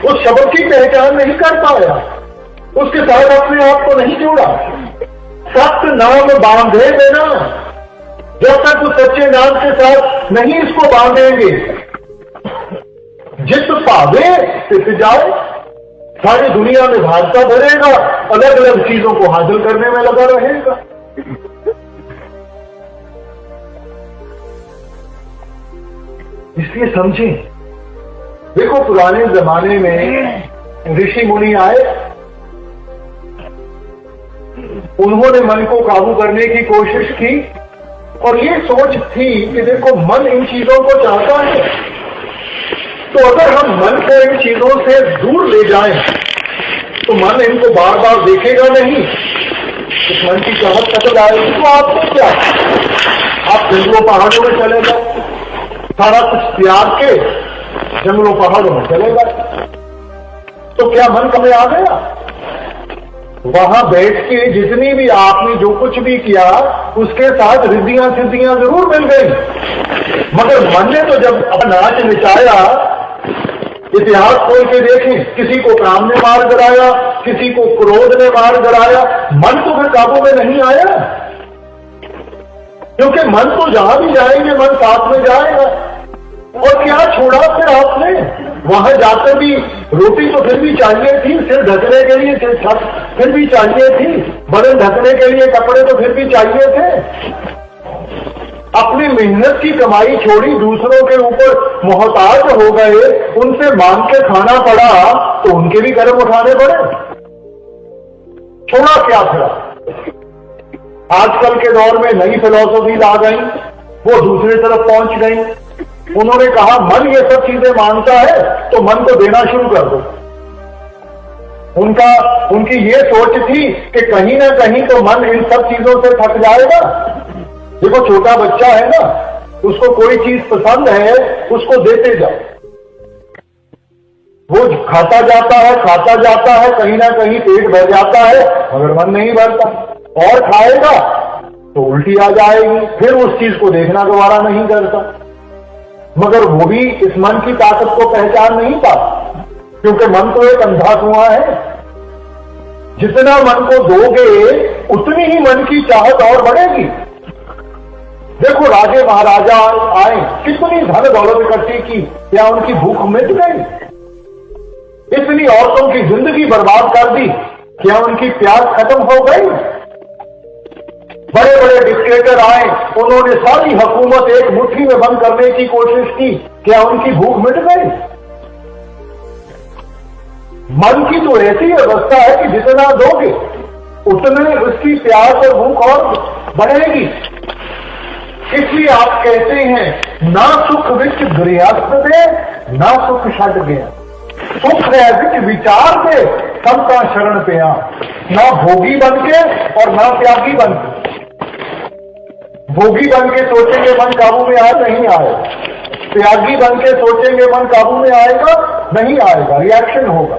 S2: उस शब्द की पहचान नहीं कर पाया। उसके साथ अपने आप को नहीं जोड़ा। सत्य नाम बांधे बिना, जब तक उस सच्चे नाम के साथ नहीं इसको बांधेंगे, जित पावे तित जाए। सारी दुनिया में भागता भरेगा, अलग अलग चीजों को हासिल करने में लगा रहेगा। इसलिए समझें, देखो पुराने जमाने में ऋषि मुनि आए, उन्होंने मन को काबू करने की कोशिश की और ये सोच थी कि देखो मन इन चीजों को चाहता है, तो अगर हम मन को इन चीजों से दूर ले जाएं तो मन इनको बार बार देखेगा नहीं, इस मन की चाहत कतल आएगी। तो आपको क्या, आप जंगलों पहाड़ों में चले जाओ, सारा कुछ त्याग के जंगलों पहाड़ों में चले गए, तो क्या मन कभी आ गया? वहां बैठ के जितनी भी आपने जो कुछ भी किया उसके साथ रिद्धियां सिद्धियां जरूर मिल गई, मगर मन ने तो जब अपना नाच नचाया, इतिहास खोल के देखें, किसी को काम ने मार गिराया, किसी को क्रोध ने मार गिराया, मन तो फिर काबू में नहीं आया, क्योंकि मन तो जहां भी जाएंगे मन साथ में जाएगा। और क्या छोड़ा फिर आपने? वहां जाकर भी रोटी तो फिर भी चाहिए थी, सिर ढकने के लिए छत फिर भी चाहिए थी, बदन ढकने के लिए कपड़े तो फिर भी चाहिए थे। अपनी मेहनत की कमाई छोड़ी, दूसरों के ऊपर मोहताज हो गए, उनसे मांग के खाना पड़ा तो उनके भी कदम उठाने पड़े। छोड़ा क्या फिर? आजकल के दौर में नई फिलॉसफी आ गई, वो दूसरी तरफ पहुंच गई। उन्होंने कहा मन ये सब चीजें मांगता है तो मन को देना शुरू कर दो। उनकी ये सोच थी कि कहीं ना कहीं तो मन इन सब चीजों से थक जाएगा। देखो छोटा बच्चा है ना, उसको कोई चीज पसंद है, उसको देते जाओ, वो खाता जाता है, कहीं ना कहीं पेट भर जाता है, मगर मन नहीं भरता, और खाएगा तो उल्टी आ जाएगी, फिर उस चीज को देखना दोबारा नहीं करता। मगर वो भी इस मन की ताकत को पहचान नहीं पाता, क्योंकि मन तो एक अंधा कुआं है। जितना मन को दोगे उतनी ही मन की चाहत और बढ़ेगी। देखो राजे महाराजा आए, कितनी धन दौलत इकट्ठी की, क्या उनकी भूख मिट गई? इतनी औरतों की जिंदगी बर्बाद कर दी, क्या उनकी प्यास खत्म हो गई? बड़े बड़े डिक्टेटर आए, उन्होंने सारी हुकूमत एक मुट्ठी में बंद करने की कोशिश की, क्या उनकी भूख मिट गई? मन की तो ऐसी अवस्था है कि जितना दोगे उतने उसकी प्यास और भूख और बढ़ेगी। इसलिए आप कहते हैं ना सुख विच गृहस्थ दे, ना सुख छड़ गया, सुख है विच विचार दे, सबका शरण पे आ। ना भोगी बन के और ना त्यागी बन के। भोगी बन के सोचेंगे मन काबू में आए, नहीं आएगा। त्यागी बन के सोचेंगे मन काबू में आएगा, नहीं आएगा, रिएक्शन होगा।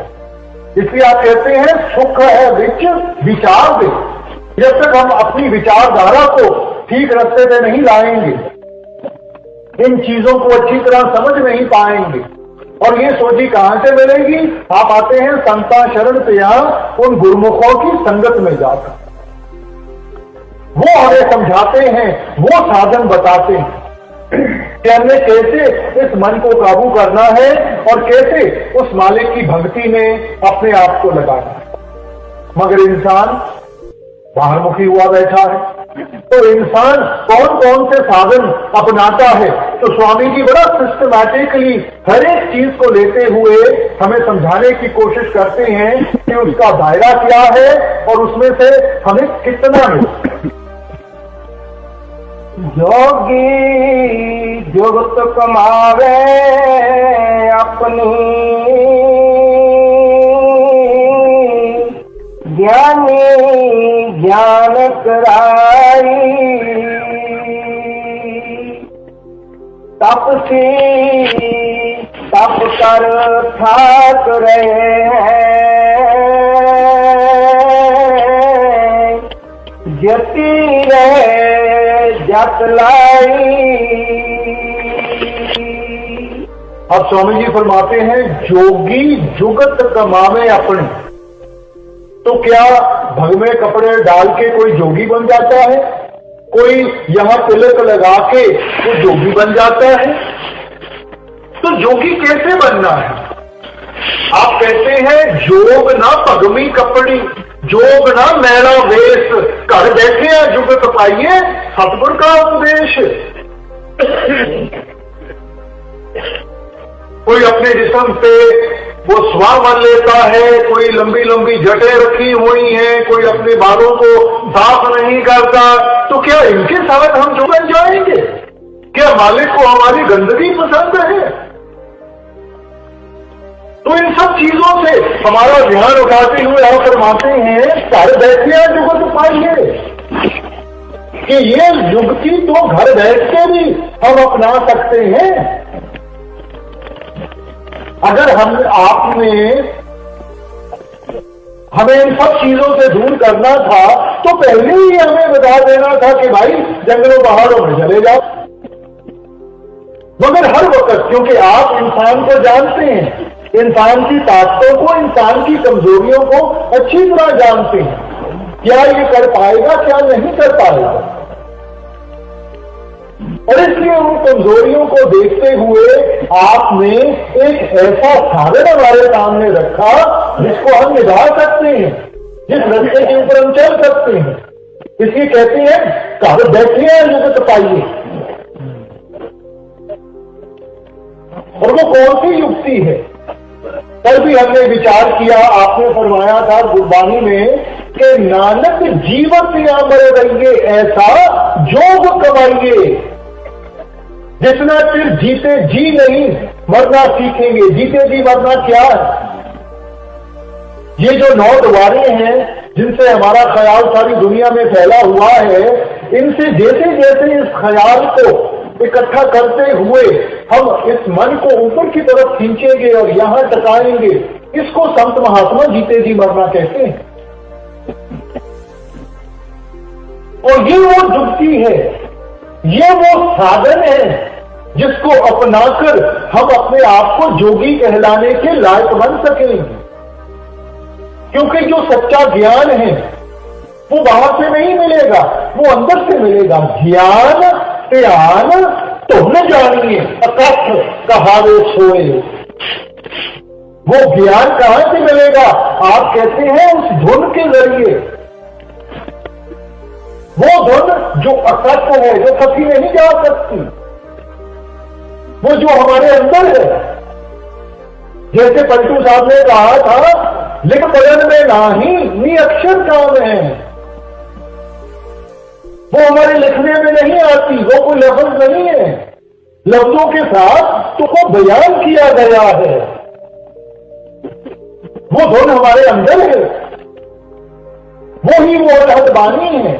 S2: इसलिए आप कहते हैं सुख है विच विचार दे। जब तक हम अपनी विचारधारा को ठीक रास्ते पे नहीं लाएंगे, इन चीजों को अच्छी तरह समझ नहीं पाएंगे, और ये सोची कहां से मिलेगी? आप आते हैं संता शरण पे, उन गुरुमुखों की संगत में जाकर वो हमें समझाते हैं, वो साधन बताते हैं कि हमें कैसे इस मन को काबू करना है और कैसे उस मालिक की भक्ति में अपने आप को लगाना है। मगर इंसान बाहरमुखी हुआ बैठा है, तो इंसान कौन कौन से साधन अपनाता है? तो स्वामी जी बड़ा सिस्टमैटिकली हर एक चीज को लेते हुए हमें समझाने की कोशिश करते हैं कि उसका दायरा क्या है और उसमें से हमें कितना मिले।
S1: जोगी जुगत कमावे अपनी, ज्ञानी ज्ञान कराई, तपसी तप कर थाक रहे हैं, जती रहे जतलाई।
S2: अब स्वामी जी फरमाते हैं जोगी जुगत कमावे अपनी। तो क्या भगवे कपड़े डाल के कोई जोगी बन जाता है? कोई यहां तिलक लगा के वो जोगी बन जाता है? तो जोगी कैसे बनना है? आप कहते हैं जोग ना पगमी कपड़ी, जोग ना मैला वेश, घर बैठे हैं जुगत पाइए सतगुर का उपदेश। कोई अपने जिस्म पे वो स्वाह मन लेता है, कोई लंबी लंबी जटें रखी हुई हैं, कोई अपने बालों को साफ नहीं करता, तो क्या इनके साथ हम जो बन जाएंगे? क्या मालिक को हमारी गंदगी पसंद है? तो इन सब चीजों से हमारा ध्यान उठाते हुए आप फरमाते हैं घर बैठे जुगत पाइए, कि ये युक्ति तो घर बैठ के भी हम अपना सकते हैं। अगर आपने हमें इन सब चीजों से दूर करना था तो पहले ही हमें बता देना था कि भाई जंगलों पहाड़ों में चले जाओ। मगर हर वक्त, क्योंकि आप इंसान को जानते हैं, इंसान की ताकतों को, इंसान की कमजोरियों को अच्छी तरह जानते हैं, क्या ये कर पाएगा क्या नहीं कर पाएगा, और इसलिए उन कमजोरियों को देखते हुए आपने एक ऐसा साधन हमारे सामने रखा जिसको हम निभा सकते हैं, जिस रास्ते के ऊपर हम चल सकते हैं। इसलिए कहते हैं घर बैठे हैं जुगत पाइए। और वो कौन सी युक्ति है? कल भी हमने विचार किया, आपने फरमाया था गुरबानी में कि नानक जीवत या मर रहिए ऐसा जोग कमाइए। जितना फिर जीते जी नहीं मरना सीखेंगे। जीते जी मरना क्या है? ये जो 9 द्वारें हैं जिनसे हमारा ख्याल सारी दुनिया में फैला हुआ है, इनसे जैसे जैसे इस ख्याल को इकट्ठा करते हुए हम इस मन को ऊपर की तरफ खींचेंगे और यहां टकाएंगे, इसको संत महात्मा जीते जी मरना कहते हैं। और ये वो जुक्ति है, ये वो साधन है जिसको अपनाकर हम अपने आप को जोगी कहलाने के लायक बन सकेंगे। क्योंकि जो सच्चा ज्ञान है वो बाहर से नहीं मिलेगा, वो अंदर से मिलेगा। ज्ञान ध्यान तुम जानिए अकथ कहावे सोए। वो ज्ञान कहां से मिलेगा? आप कहते हैं उस धुन के जरिए। वो धुन जो अकथ है, जो कभी नहीं जा सकती, वो जो हमारे अंदर है। जैसे पलटू साहब ने कहा था, लिख पढ़न में नाही नी अक्षर काम है। वो हमारे लिखने में नहीं आती, वो कोई लफ्ज नहीं है, लफ्जों के साथ तो वो बयान किया गया है। वो धुन हमारे अंदर है, वो ही वो रहतबानी है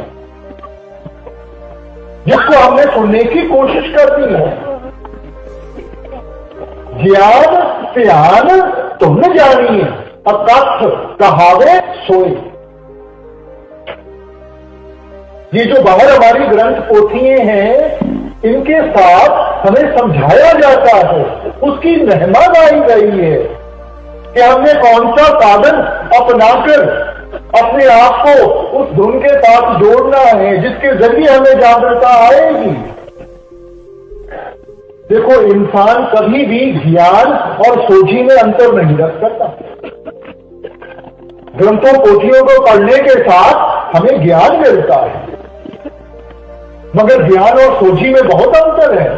S2: जिसको हमने सुनने की कोशिश करती है। ज्ञान ध्यान तुम जानिए अकथ कहावे सोए। ये जो बाहर हमारी ग्रंथ पोथियां हैं, इनके साथ हमें समझाया जाता है, उसकी महिमा गाई गई है कि हमने कौन सा साधन अपनाकर अपने आप को उस धुन के साथ जोड़ना है जिसके जरिए हमें जागरूकता आएगी। देखो, इंसान कभी भी ज्ञान और सोझी में अंतर नहीं रख सकता। ग्रंथों पोथियों को पढ़ने के साथ हमें ज्ञान मिलता है, मगर ज्ञान और सोझी में बहुत अंतर है।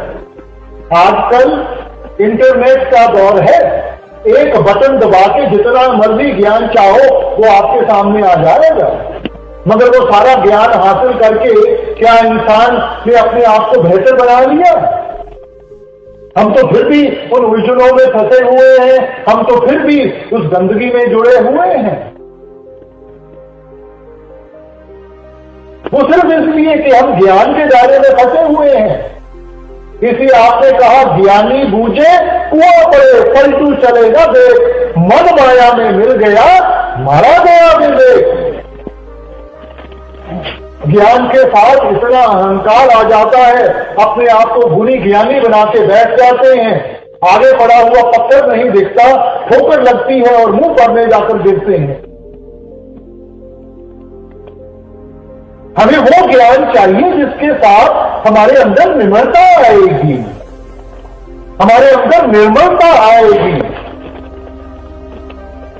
S2: आजकल इंटरनेट का दौर है, एक बटन दबा के जितना मर्जी ज्ञान चाहो वो आपके सामने आ जाएगा, मगर वो सारा ज्ञान हासिल करके क्या इंसान ने अपने आप को बेहतर बना लिया? हम तो फिर भी उन उलझनों में फंसे हुए हैं, हम तो फिर भी उस गंदगी में जुड़े हुए हैं। वो सिर्फ इसलिए कि हम ज्ञान के दायरे में फंसे हुए हैं। इसलिए आपने कहा ज्ञानी बूझे कुआं पड़े पलटू चलेगा देख, मन माया में मिल गया मारा गया विवेक। ज्ञान के साथ इतना अहंकार आ जाता है, अपने आप को गुणी ज्ञानी बना के बैठ जाते हैं, आगे पड़ा हुआ पत्थर नहीं दिखता, ठोकर लगती है और मुंह पर में जाकर गिरते हैं। हमें वो ज्ञान चाहिए जिसके साथ हमारे अंदर निर्मलता आएगी, हमारे अंदर निर्मलता आएगी,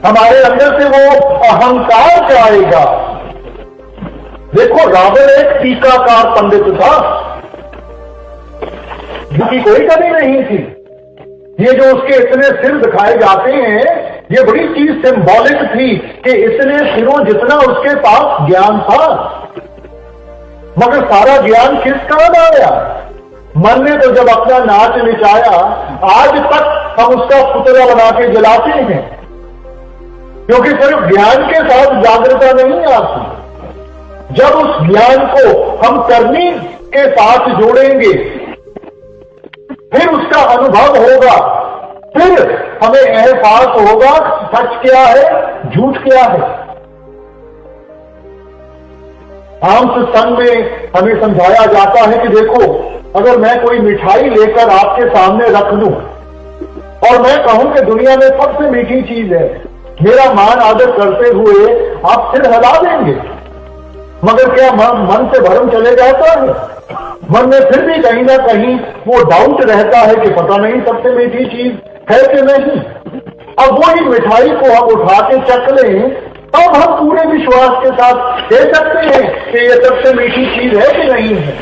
S2: हमारे अंदर से वो अहंकार जाएगा। देखो, रावण एक टीकाकार पंडित था, जिसकी कोई कमी नहीं थी। ये जो उसके इतने सिर दिखाए जाते हैं, ये बड़ी चीज सिंबॉलिक थी कि इतने सिरों जितना उसके पास ज्ञान था। मगर सारा ज्ञान किस काम आया? मन ने तो जब अपना नाच नचाया, आज तक हम उसका पुतला बना के जलाते हैं, क्योंकि सिर्फ ज्ञान के साथ जागृता नहीं आती। जब उस ज्ञान को हम करनी के साथ जोड़ेंगे, फिर उसका अनुभव होगा, फिर हमें एहसास होगा सच क्या है, झूठ क्या है। आम सत्संग में हमें समझाया जाता है कि देखो, अगर मैं कोई मिठाई लेकर आपके सामने रख लूं और मैं कहूं कि दुनिया में सबसे मीठी चीज है, मेरा मान आदर करते हुए आप सिर हिला देंगे, मगर क्या मन से भरम चले जाता है? मन में फिर भी कहीं ना कहीं वो डाउट रहता है कि पता नहीं सबसे मीठी चीज है कि नहीं। अब वही मिठाई को हम उठा के चख लें, तब हम पूरे विश्वास के साथ कह सकते हैं कि ये सबसे मीठी चीज है कि नहीं है।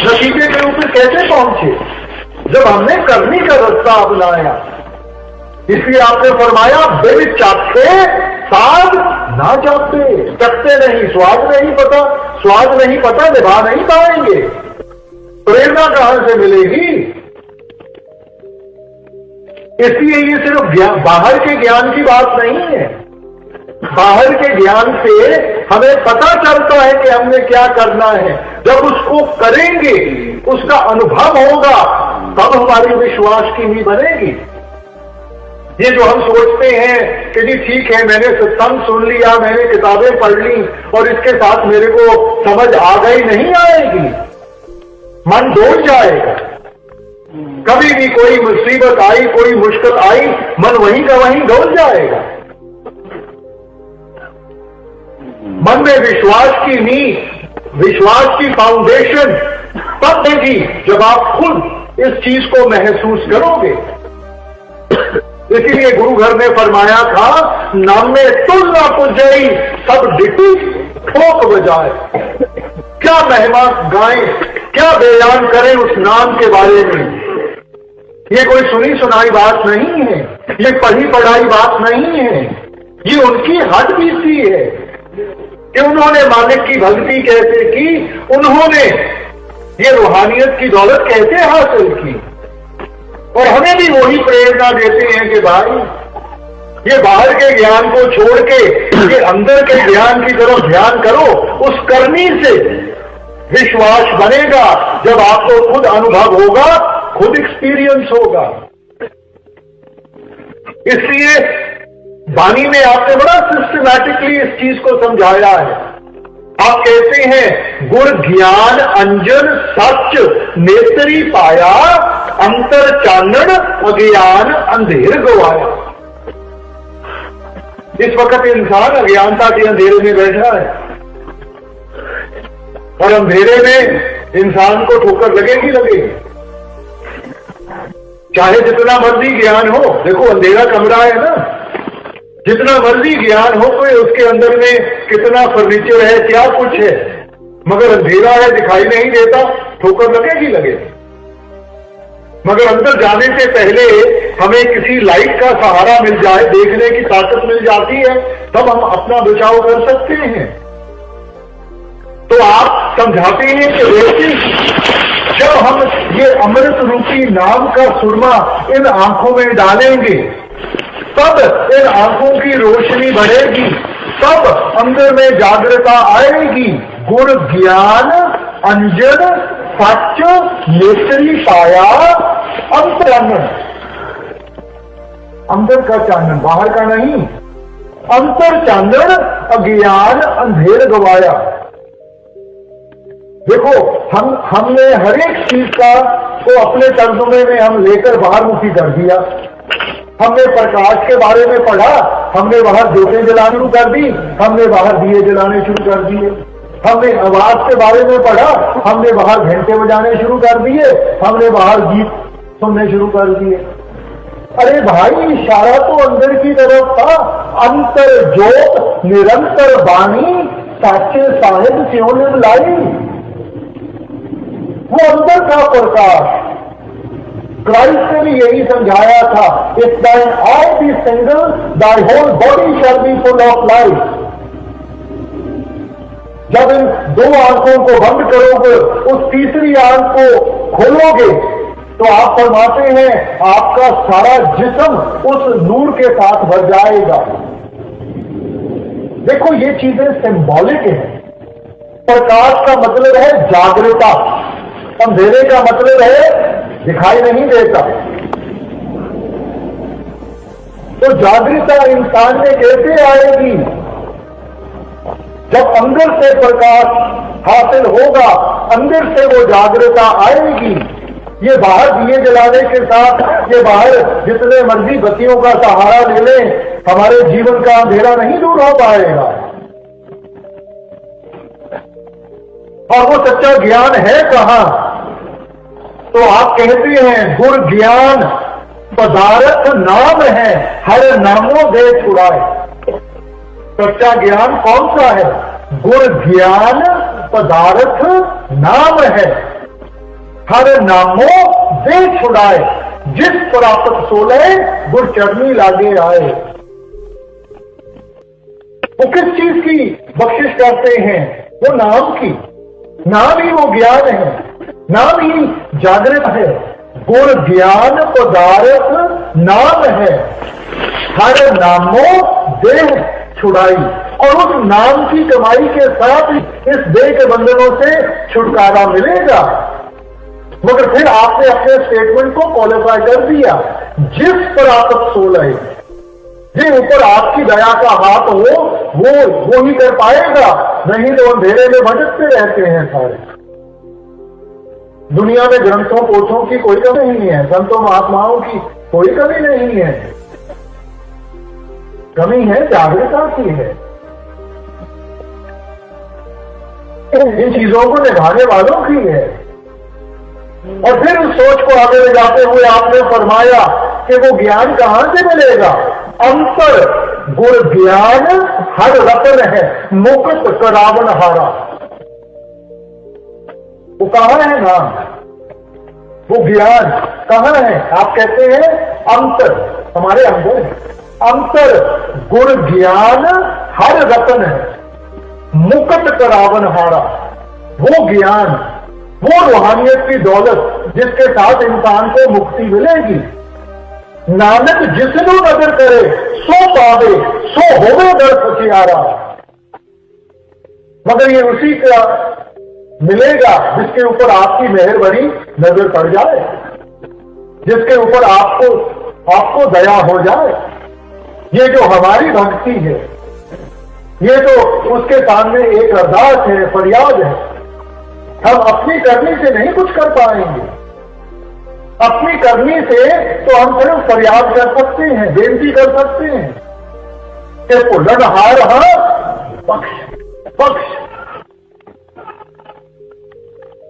S2: नतीजे के ऊपर कैसे पहुंचे? जब हमने करनी का रास्ता अपनाया। इसलिए आपने फरमाया, बिन चाखे साध ना चाहते, चखते नहीं, स्वाद नहीं पता, स्वाद नहीं पता, निभा नहीं पाएंगे। प्रेरणा कहां से मिलेगी? इसलिए ये सिर्फ बाहर के ज्ञान की बात नहीं है। बाहर के ज्ञान से हमें पता चलता है कि हमने क्या करना है। जब उसको करेंगे, उसका अनुभव होगा, तब हमारी विश्वास की नींव बनेगी। ये जो हम सोचते हैं कि जी ठीक है, मैंने सत्संग सुन लिया, मैंने किताबें पढ़ ली और इसके साथ मेरे को समझ आ गई, नहीं आएगी। मन डोल जाएगा। कभी भी कोई मुसीबत आई, कोई मुश्किल आई, मन वहीं का वहीं डोल जाएगा। मन में विश्वास की नींव, विश्वास की फाउंडेशन तब देगी जब आप खुद इस चीज को महसूस करोगे। इसीलिए गुरु घर ने फरमाया था, नाम में तुलना पुजाई सब डिटी ठोक बजाए। क्या महिमा गाएं, क्या बयान करें उस नाम के बारे में। ये कोई सुनी सुनाई बात नहीं है, ये पढ़ी पढ़ाई बात नहीं है, ये उनकी हद बीती है कि उन्होंने मालिक की भक्ति कैसे की, उन्होंने ये रूहानियत की दौलत कैसे हासिल की। और हमें भी वही प्रेरणा देते हैं कि भाई ये बाहर के ज्ञान को छोड़ के ये अंदर के ज्ञान की तरफ ध्यान करो। उस करनी से विश्वास बनेगा जब आपको खुद अनुभव होगा, खुद एक्सपीरियंस होगा। इसलिए वाणी में आपने बड़ा सिस्टमैटिकली इस चीज को समझाया है। आप कहते हैं, गुर ज्ञान अंजन सच नेत्री पाया, अंतर चानन अज्ञान अंधेर गवाया। इस वक्त इंसान अज्ञानता के अंधेरे में बैठा है और अंधेरे में इंसान को ठोकर लगेगी लगेगी, चाहे जितना मर्जी ज्ञान हो। देखो, अंधेरा कमरा है ना, जितना मर्जी ज्ञान हो, कोई उसके अंदर में कितना फर्नीचर है, क्या कुछ है, मगर अंधेरा है, दिखाई नहीं देता, ठोकर लगेगी लगेगी। मगर अंदर जाने से पहले हमें किसी लाइट का सहारा मिल जाए, देखने की ताकत मिल जाती है, तब हम अपना बचाव कर सकते हैं। तो आप समझाते हैं कि वैसे जब हम ये अमृत रूपी नाम का सुरमा इन आंखों में डालेंगे, तब इन आंखों की रोशनी बढ़ेगी, तब अंदर में जागृता आएगी। गुण ज्ञान अंजन सच नेत्री पाया, अंतर चानन, अंदर का चानन, बाहर का नहीं। अंतर चानन अज्ञान अंधेर गवाया। देखो, हमने हर एक चीज का को अपने तर्जुमे में हम लेकर बाहर मुखी कर दिया। हमने प्रकाश के बारे में पढ़ा, हमने बाहर ज्योतें जलानी शुरू कर दी, हमने बाहर दिए जलाने शुरू कर दिए। हमने आवाज के बारे में पढ़ा, हमने बाहर घंटे बजाने शुरू कर दिए, हमने बाहर गीत सुनने शुरू कर दिए। अरे भाई, इशारा तो अंदर की तरफ था। अंतर जोत निरंतर बाणी साचे साहिब क्यों ने लाई, वो अंदर का प्रकाश। क्राइस्ट ने भी यही समझाया था, if thine eye be single, thy whole body shall be full of light। जब इन दो आंखों को बंद करोगे, उस तीसरी आंख को खोलोगे, तो आप फरमाते हैं आपका सारा जिस्म उस नूर के साथ भर जाएगा। देखो, ये चीजें सिंबॉलिक हैं। प्रकाश का मतलब है जागृता, अंधेरे का मतलब है दिखाई नहीं देता। तो जागृता इंसान में कैसे आएगी? जब अंदर से प्रकाश हासिल होगा, अंदर से वो जागृता आएगी। ये बाहर दिए जलाने के साथ, ये बाहर जितने मर्जी बत्तियों का सहारा ले लें, हमारे जीवन का अंधेरा नहीं दूर हो पाएगा। और वो सच्चा ज्ञान है कहां? तो आप कहते हैं गुर ज्ञान पदार्थ नाम है, हर नामों दे छुड़ाए। सच्चा ज्ञान कौन सा है? गुर ज्ञान पदार्थ नाम है, हर नामों दे छुड़ाए। जिस प्राप्त सोले गुर चरनी लागे आए। वो किस चीज की बख्शिश करते हैं? वो नाम की। नाम ही वो ज्ञान है, नाम ही जागृत है। गुर ज्ञान पदार्थ नाम है, हर नामों देह छुड़ाई। और उस नाम की कमाई के साथ इस देह के बंधनों से छुटकारा मिलेगा। मगर फिर आपने अपने स्टेटमेंट को क्वालिफाई कर दिया, जिस पर आप सोलह, जिन ऊपर आपकी दया का हाथ हो, वो ही कर पाएगा। नहीं तो अंधेरे में भटकते रहते हैं सारे। दुनिया में ग्रंथों पोथों की कोई कमी नहीं है, संतों महात्माओं की कोई कमी नहीं है। कमी है जागृता की है। इन चीजों को निभाने वालों की है। और फिर उस सोच को आगे ले जाते हुए आपने फरमाया कि वो ज्ञान कहां से मिलेगा? अंतर गुर ज्ञान हर रतन है, मुक्त करावन हारा। वो कहां है नाम? वो ज्ञान कहां है? आप कहते हैं अंतर, हमारे अंदर है। अंतर गुर ज्ञान हर रतन है, मुक्त करावन हारा। वो ज्ञान, वो रूहानियत की दौलत जिसके साथ इंसान को मुक्ति मिलेगी। नानक जिसनु नजर करे सो पावे, सो होवे दर सचियारा। मगर ये उसी का मिलेगा जिसके ऊपर आपकी मेहरबानी नजर पड़ जाए, जिसके ऊपर आपको दया हो जाए। ये जो हमारी भक्ति है, ये तो उसके सामने एक अरदास है, फरियाद है। हम अपनी करनी से नहीं कुछ कर पाएंगे। अपनी करनी से तो हम सिर्फ फरियाद कर सकते हैं, बेनती कर सकते हैं कि पुलन हार पक्ष।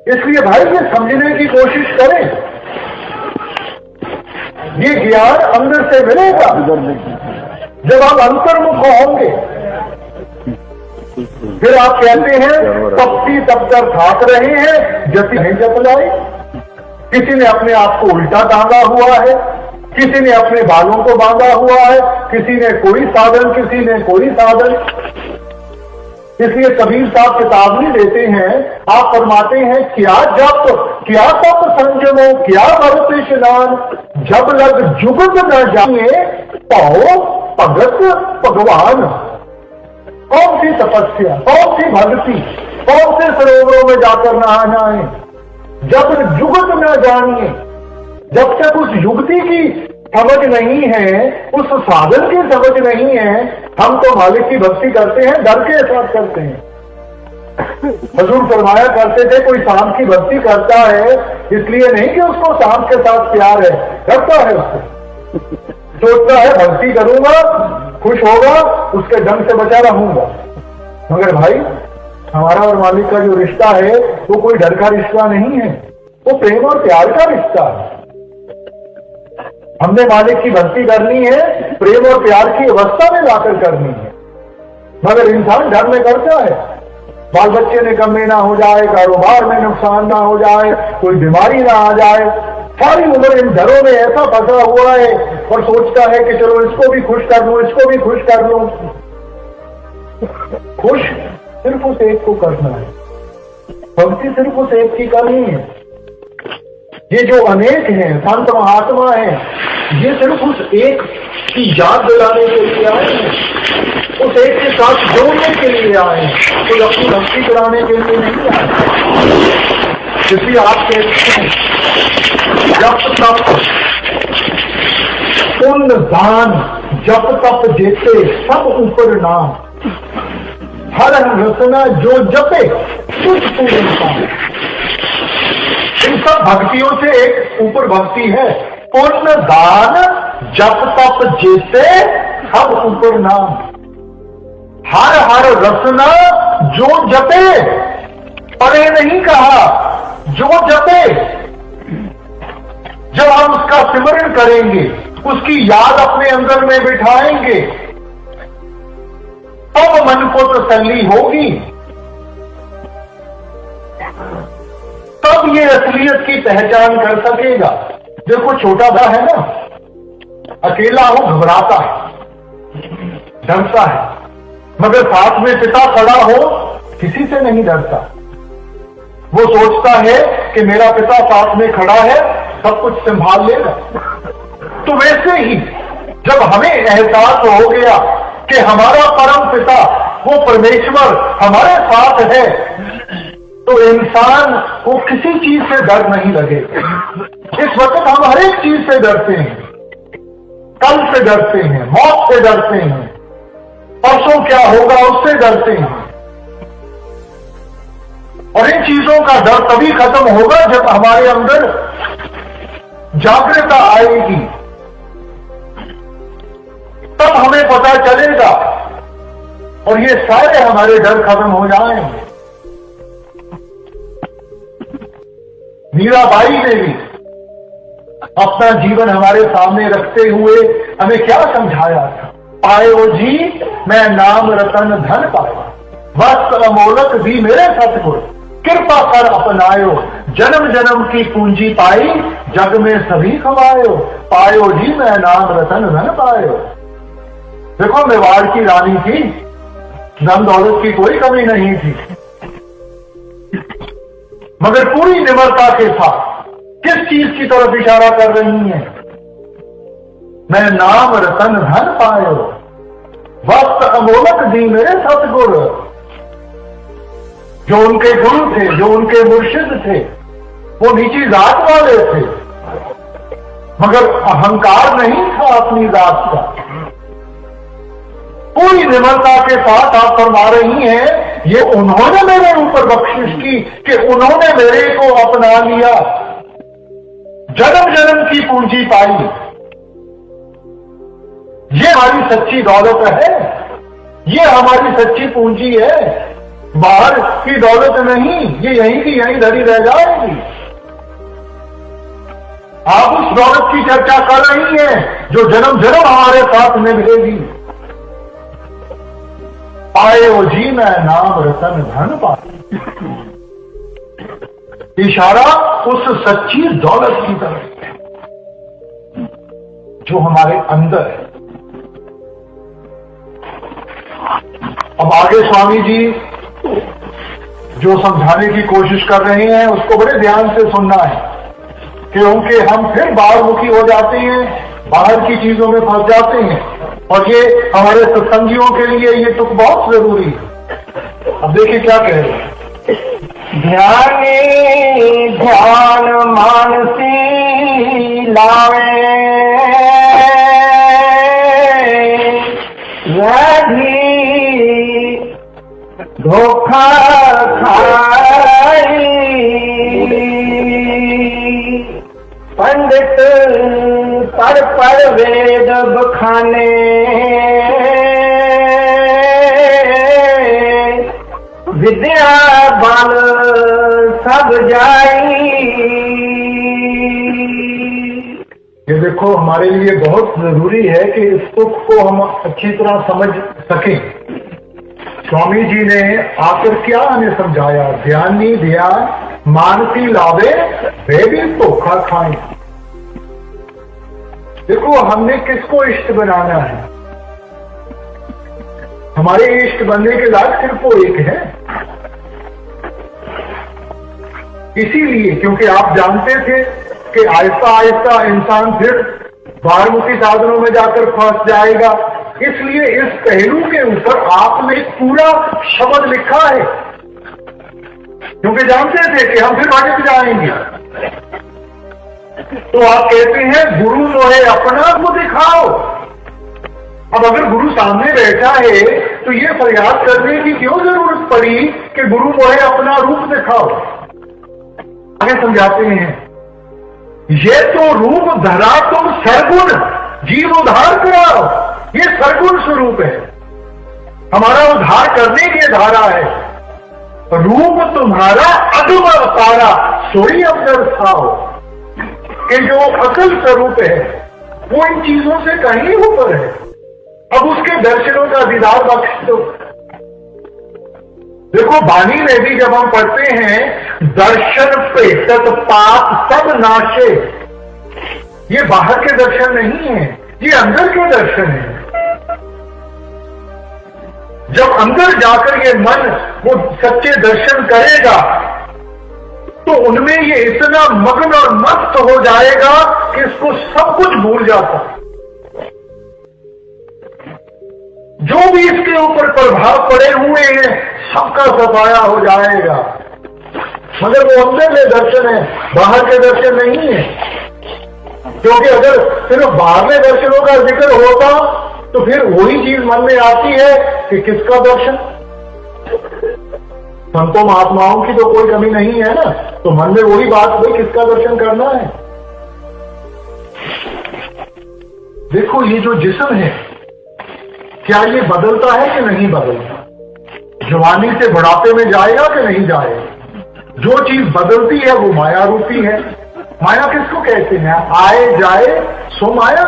S2: इसलिए भाई ये समझने की कोशिश करें, ये ज्ञान अंदर से मिलेगा जब आप अंतर्मुख होंगे। फिर आप कहते हैं तपती तप कर थाक रहे हैं, जति नहीं जप लाए। किसी ने अपने आप को उल्टा टांगा हुआ है, किसी ने अपने बालों को बांधा हुआ है, किसी ने कोई साधन, किसी ने कोई साधन। इसलिए कबीर साहब चेतावनी देते हैं, आप फरमाते हैं क्या जप, क्या तप संजमो, क्या भरत स्नान, जब लग जुगत न जाए पाओ भगत भगवान। कौन सी तपस्या, कौन सी भक्ति, कौन से सरोवरों में जाकर नहाना है? जब जुगत न जानिए, जब तक उस युक्ति की समझ नहीं है, उस साधन की समझ नहीं है, हम तो मालिक की भक्ति करते हैं, डर के साथ करते हैं। हुजूर फरमाया करते थे कोई सांप की भक्ति करता है इसलिए नहीं कि उसको सांप के साथ प्यार है, डरता है उससे। सोचता है भक्ति करूंगा, खुश होगा, उसके डंग से बचा रहूंगा। मगर भाई हमारा और मालिक का जो रिश्ता है वो कोई डर का रिश्ता नहीं है, वो प्रेम और प्यार का रिश्ता है। हमने मालिक की भक्ति करनी है, प्रेम और प्यार की अवस्था में लाकर करनी है। मगर इंसान डर में करता है, बाल बच्चे निकम्मे ना हो जाए, कारोबार में नुकसान ना हो जाए, कोई बीमारी ना आ जाए, सारी उम्र इन डरों में ऐसा फंसा हुआ है और सोचता है कि चलो इसको भी खुश कर लूं, इसको भी खुश कर लूं। खुश सिर्फ उस एक को करना है, भक्ति सिर्फ उस एक की करनी है। ये जो अनेक हैं, संत महात्मा हैं, ये सिर्फ उस एक की याद दिलाने के लिए आए हैं, उस एक के साथ जोड़ने के लिए आए हैं, कोई अपनी भक्ति कराने के लिए नहीं आए। इसलिए आप कहते हैं जप तप पुण्य दान, जप तप जेते सब ऊपर नाम, हर रसना जो जपे कुछ पूर्ण काम। इन सब भक्तियों से एक ऊपर भक्ति है, पुण्य दान जप तप जेते सब ऊपर नाम, हर हर रसना जो जपे, परे नहीं कहा, जो जपे। जब हम उसका सिमरन करेंगे, उसकी याद अपने अंदर में बिठाएंगे, तब मन को तसल्ली होगी, तब ये असलियत की पहचान कर सकेगा। देखो छोटा सा है ना, अकेला हो घबराता है, डरता है, मगर साथ में पिता खड़ा हो किसी से नहीं डरता। वो सोचता है कि मेरा पिता साथ में खड़ा है, सब कुछ संभाल लेगा। तो वैसे ही जब हमें एहसास हो गया कि हमारा परम पिता वो परमेश्वर हमारे साथ है, तो इंसान को किसी चीज से डर नहीं लगेगा। इस वक्त हम हर एक चीज से डरते हैं, कल से डरते हैं, मौत से डरते हैं, परसों क्या होगा उससे डरते हैं। और इन चीजों का डर तभी खत्म होगा जब हमारे अंदर जागृता आएगी, तब हमें पता चलेगा और ये सारे हमारे डर खत्म हो जाएंगे। मीराबाई ने भी अपना जीवन हमारे सामने रखते हुए हमें क्या समझाया था? पायो जी मैं नाम रतन धन पाया, वस्त्र अमोलक दी मेरे सतगुर, कृपा कर अपनायो, जन्म जन्म की पूंजी पाई, जग में सभी खवायो, पायो जी मैं नाम रतन धन पायो। देखो मेवाड़ की रानी थी, धन दौलत की कोई कमी नहीं थी, मगर पूरी निम्रता के साथ किस चीज की तरफ इशारा कर रही हैं? मैं नाम रतन धन पायो, वस्त्र अमोलक दी मेरे सतगुर। जो उनके गुरु थे, जो उनके मुर्शिद थे, वो नीची जात वाले थे, मगर अहंकार नहीं था अपनी जात का। पूरी निम्रता के साथ आप फरमा रही हैं, ये उन्होंने मेरे ऊपर बख्शिश की कि उन्होंने मेरे को अपना लिया, जन्म जन्म की पूंजी पाई। ये हमारी सच्ची दौलत है, ये हमारी सच्ची पूंजी है, बाहर की दौलत नहीं, ये यहीं की यहीं धरी रह जाएगी। आप उस दौलत की चर्चा कर रही हैं जो जन्म जन्म हमारे साथ में मिलेगी। पायो जी मैं नाम रतन धन पाया, इशारा उस सच्ची दौलत की तरफ है जो हमारे अंदर है। अब आगे स्वामी जी जो समझाने की कोशिश कर रहे हैं उसको बड़े ध्यान से सुनना है, क्योंकि हम फिर बाहर मुखी हो जाते हैं, बाहर की चीजों में फंस जाते हैं, और ये हमारे सत्संगियों के लिए ये तुक बहुत जरूरी है। अब देखिए क्या कह रहे हैं।
S1: ध्यानी ध्यान मानसी लावे, व्याधि धोखा खाई, पंडित पर वेद बखाने, विद्या बल सब जाई।
S2: ये देखो, हमारे लिए बहुत जरूरी है कि इस सुख को हम अच्छी तरह समझ सकें। स्वामी जी ने आकर क्या हमें समझाया? ध्यानी ध्यान मानसी लावे वे भी धोखा खाएं। देखो, हमने किसको इष्ट बनाना है? हमारे इष्ट बनने के लायक सिर्फ वो एक है। इसीलिए, क्योंकि आप जानते थे कि आहिस्ता आहिस्ता इंसान फिर बाहरमुखी साधनों में जाकर फंस जाएगा, इसलिए इस पहलू के ऊपर आपने एक पूरा शब्द लिखा है, क्योंकि जानते थे कि हम फिर भटक जाएंगे। तो आप कहते हैं गुरु मोहे अपना को दिखाओ। अब अगर गुरु सामने बैठा है तो ये फरियाद करने की क्यों जरूरत पड़ी कि गुरु मोहे अपना रूप दिखाओ? आगे समझाते हैं, ये तो रूप धरा तुम सरगुण जीव उद्धार कराओ। ये सरगुण स्वरूप है, हमारा उद्धार करने की धारा है। रूप तुम्हारा अदम अवतारा सोई अवसर खाओ। कि जो अकल स्वरूप है वो इन चीजों से कहीं ऊपर है। अब उसके दर्शनों का दीदार बख्श दो। देखो, वाणी में भी जब हम पढ़ते हैं दर्शन पेटत पाप सब नाशे, ये बाहर के दर्शन नहीं है, ये अंदर के दर्शन है। जब अंदर जाकर ये मन वो सच्चे दर्शन करेगा तो उनमें ये इतना मग्न और मस्त हो जाएगा कि इसको सब कुछ भूल जाता। जो भी इसके ऊपर प्रभाव पड़े हुए हैं सबका सफाया हो जाएगा। मगर वो अंदर के दर्शन है, बाहर के दर्शन नहीं है। क्योंकि अगर सिर्फ बाहरले दर्शनों का जिक्र होता तो फिर वही चीज मन में आती है कि किसका दर्शन। संतों महात्माओं की तो कोई कमी नहीं है ना, तो मन में वही बात हुई, किसका दर्शन करना है। देखो, ये जो जिस्म है क्या ये बदलता है कि नहीं बदलता? जवानी से बुढ़ापे में जाएगा कि नहीं जाएगा? जो चीज बदलती है वो माया रूपी है। माया किसको कहते हैं? आए जाए सो माया।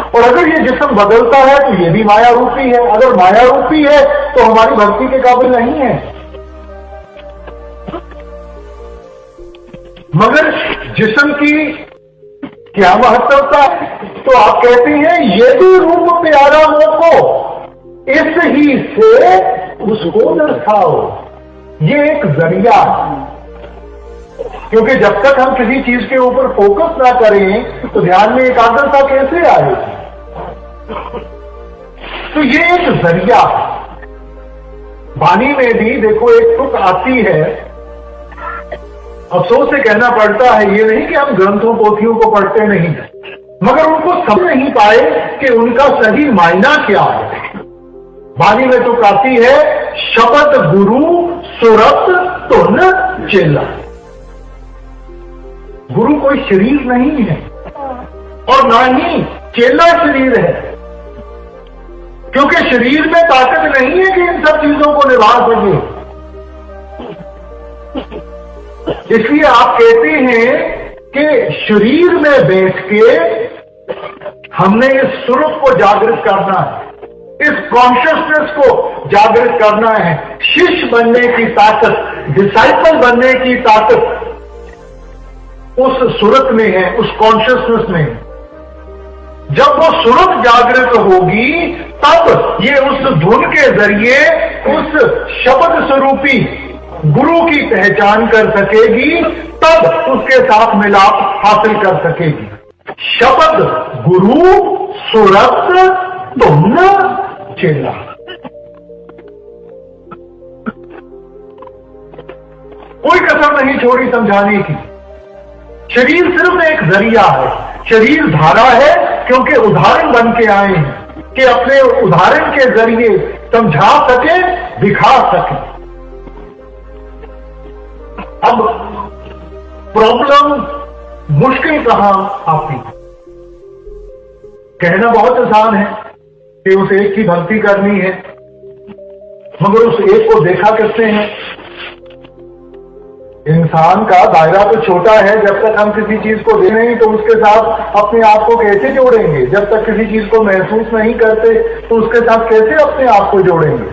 S2: और अगर ये जिस्म बदलता है तो ये भी माया रूपी है। अगर माया रूपी है तो हमारी भक्ति के काबिल नहीं है। मगर जिस्म की क्या महत्वता है? तो आप कहते हैं ये भी रूप प्यारा मोको, इस ही से उसको दर्शाओ। ये एक जरिया, क्योंकि जब तक हम किसी चीज के ऊपर फोकस ना करें तो ध्यान में एकाग्रता कैसे आएगी? तो ये एक जरिया। वाणी में भी देखो एक तुक आती है, अफसोस से कहना पड़ता है, ये नहीं कि हम ग्रंथों पोथियों को पढ़ते नहीं, मगर उनको समझ नहीं पाए कि उनका सही मायना क्या है। वाणी में तुक आती है, शब्द गुरु सुरत तुन चेला। गुरु कोई शरीर नहीं है और ना ही चेला शरीर है, क्योंकि शरीर में ताकत नहीं है कि इन सब चीजों को निभा सके। इसलिए आप कहते हैं कि शरीर में बैठ के हमने इस स्वरूप को जागृत करना है, इस कॉन्शियसनेस को जागृत करना है। शिष्य बनने की ताकत, डिसाइपल बनने की ताकत उस सूरत में है, उस कॉन्शियसनेस में है। जब वो सूरत जागृत होगी तब ये उस धुन के जरिए उस शब्द स्वरूपी गुरु की पहचान कर सकेगी, तब उसके साथ मिलाप हासिल कर सकेगी। शब्द गुरु सूरत धुन चेला। कोई कसर नहीं छोड़ी समझाने की। शरीर सिर्फ एक जरिया है, शरीर धारा है, क्योंकि उदाहरण बन के आए हैं कि अपने उदाहरण के जरिए समझा सके, दिखा सके। अब प्रॉब्लम मुश्किल कहां आती है? कहना बहुत आसान है, कि उस एक की भक्ति करनी है, मगर उस एक को देखा करते हैं। इंसान का दायरा तो छोटा है, जब तक हम किसी चीज को देख नहीं तो उसके साथ अपने आप को कैसे जोड़ेंगे? जब तक किसी चीज को महसूस नहीं करते तो उसके साथ कैसे अपने आप को जोड़ेंगे?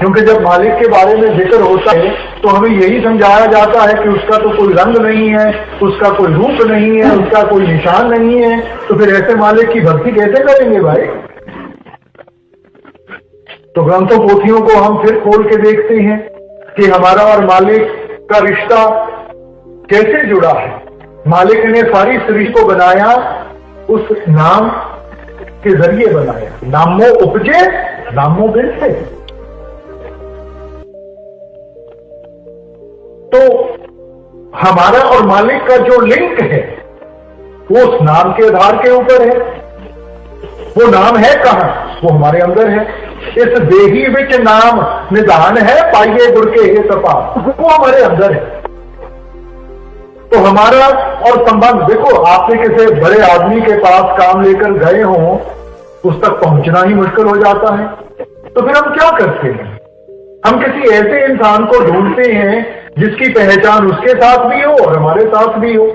S2: क्योंकि जब मालिक के बारे में जिक्र होता है तो हमें यही समझाया जाता है कि उसका तो कोई रंग नहीं है, उसका कोई रूप नहीं है, उसका कोई निशान नहीं है। तो फिर ऐसे मालिक की भक्ति कैसे करेंगे भाई? तो ग्रंथों पोथियों को हम फिर खोल के देखते हैं कि हमारा और मालिक का रिश्ता कैसे जुड़ा है। मालिक ने सारी सृष्टि को बनाया, उस नाम के जरिए बनाया। नामो उपजे नामो बिरसे। तो हमारा और मालिक का जो लिंक है वो उस नाम के आधार के ऊपर है। वो नाम है कहां? वो हमारे अंदर है। इस देही विच नाम निधान है, पाइए गुर के हे तपा। वो हमारे अंदर है। तो हमारा और संबंध, देखो आपने किसी बड़े आदमी के पास काम लेकर गए हो, उस तक पहुंचना ही मुश्किल हो जाता है। तो फिर हम क्या करते हैं? हम किसी ऐसे इंसान को ढूंढते हैं जिसकी पहचान उसके साथ भी हो और हमारे साथ भी हो।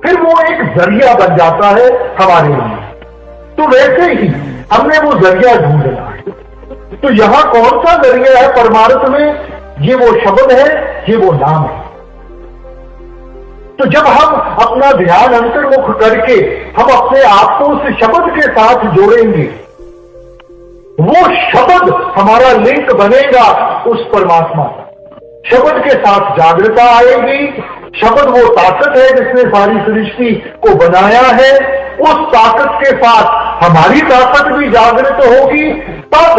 S2: फिर वो एक जरिया बन जाता है हमारे लिए। तो वैसे ही हमने वो जरिया ढूंढना है। तो यहां कौन सा जरिया है परमार्थ में? ये वो शब्द है, ये वो नाम है। तो जब हम अपना ध्यान अंतर्मुख करके हम अपने आप को उस शब्द के साथ जोड़ेंगे, वो शब्द हमारा लिंक बनेगा उस परमात्मा। शब्द के साथ जागृता आएगी। शब्द वो ताकत है जिसने सारी सृष्टि को बनाया है। उस ताकत के साथ हमारी ताकत भी जागृत होगी। तब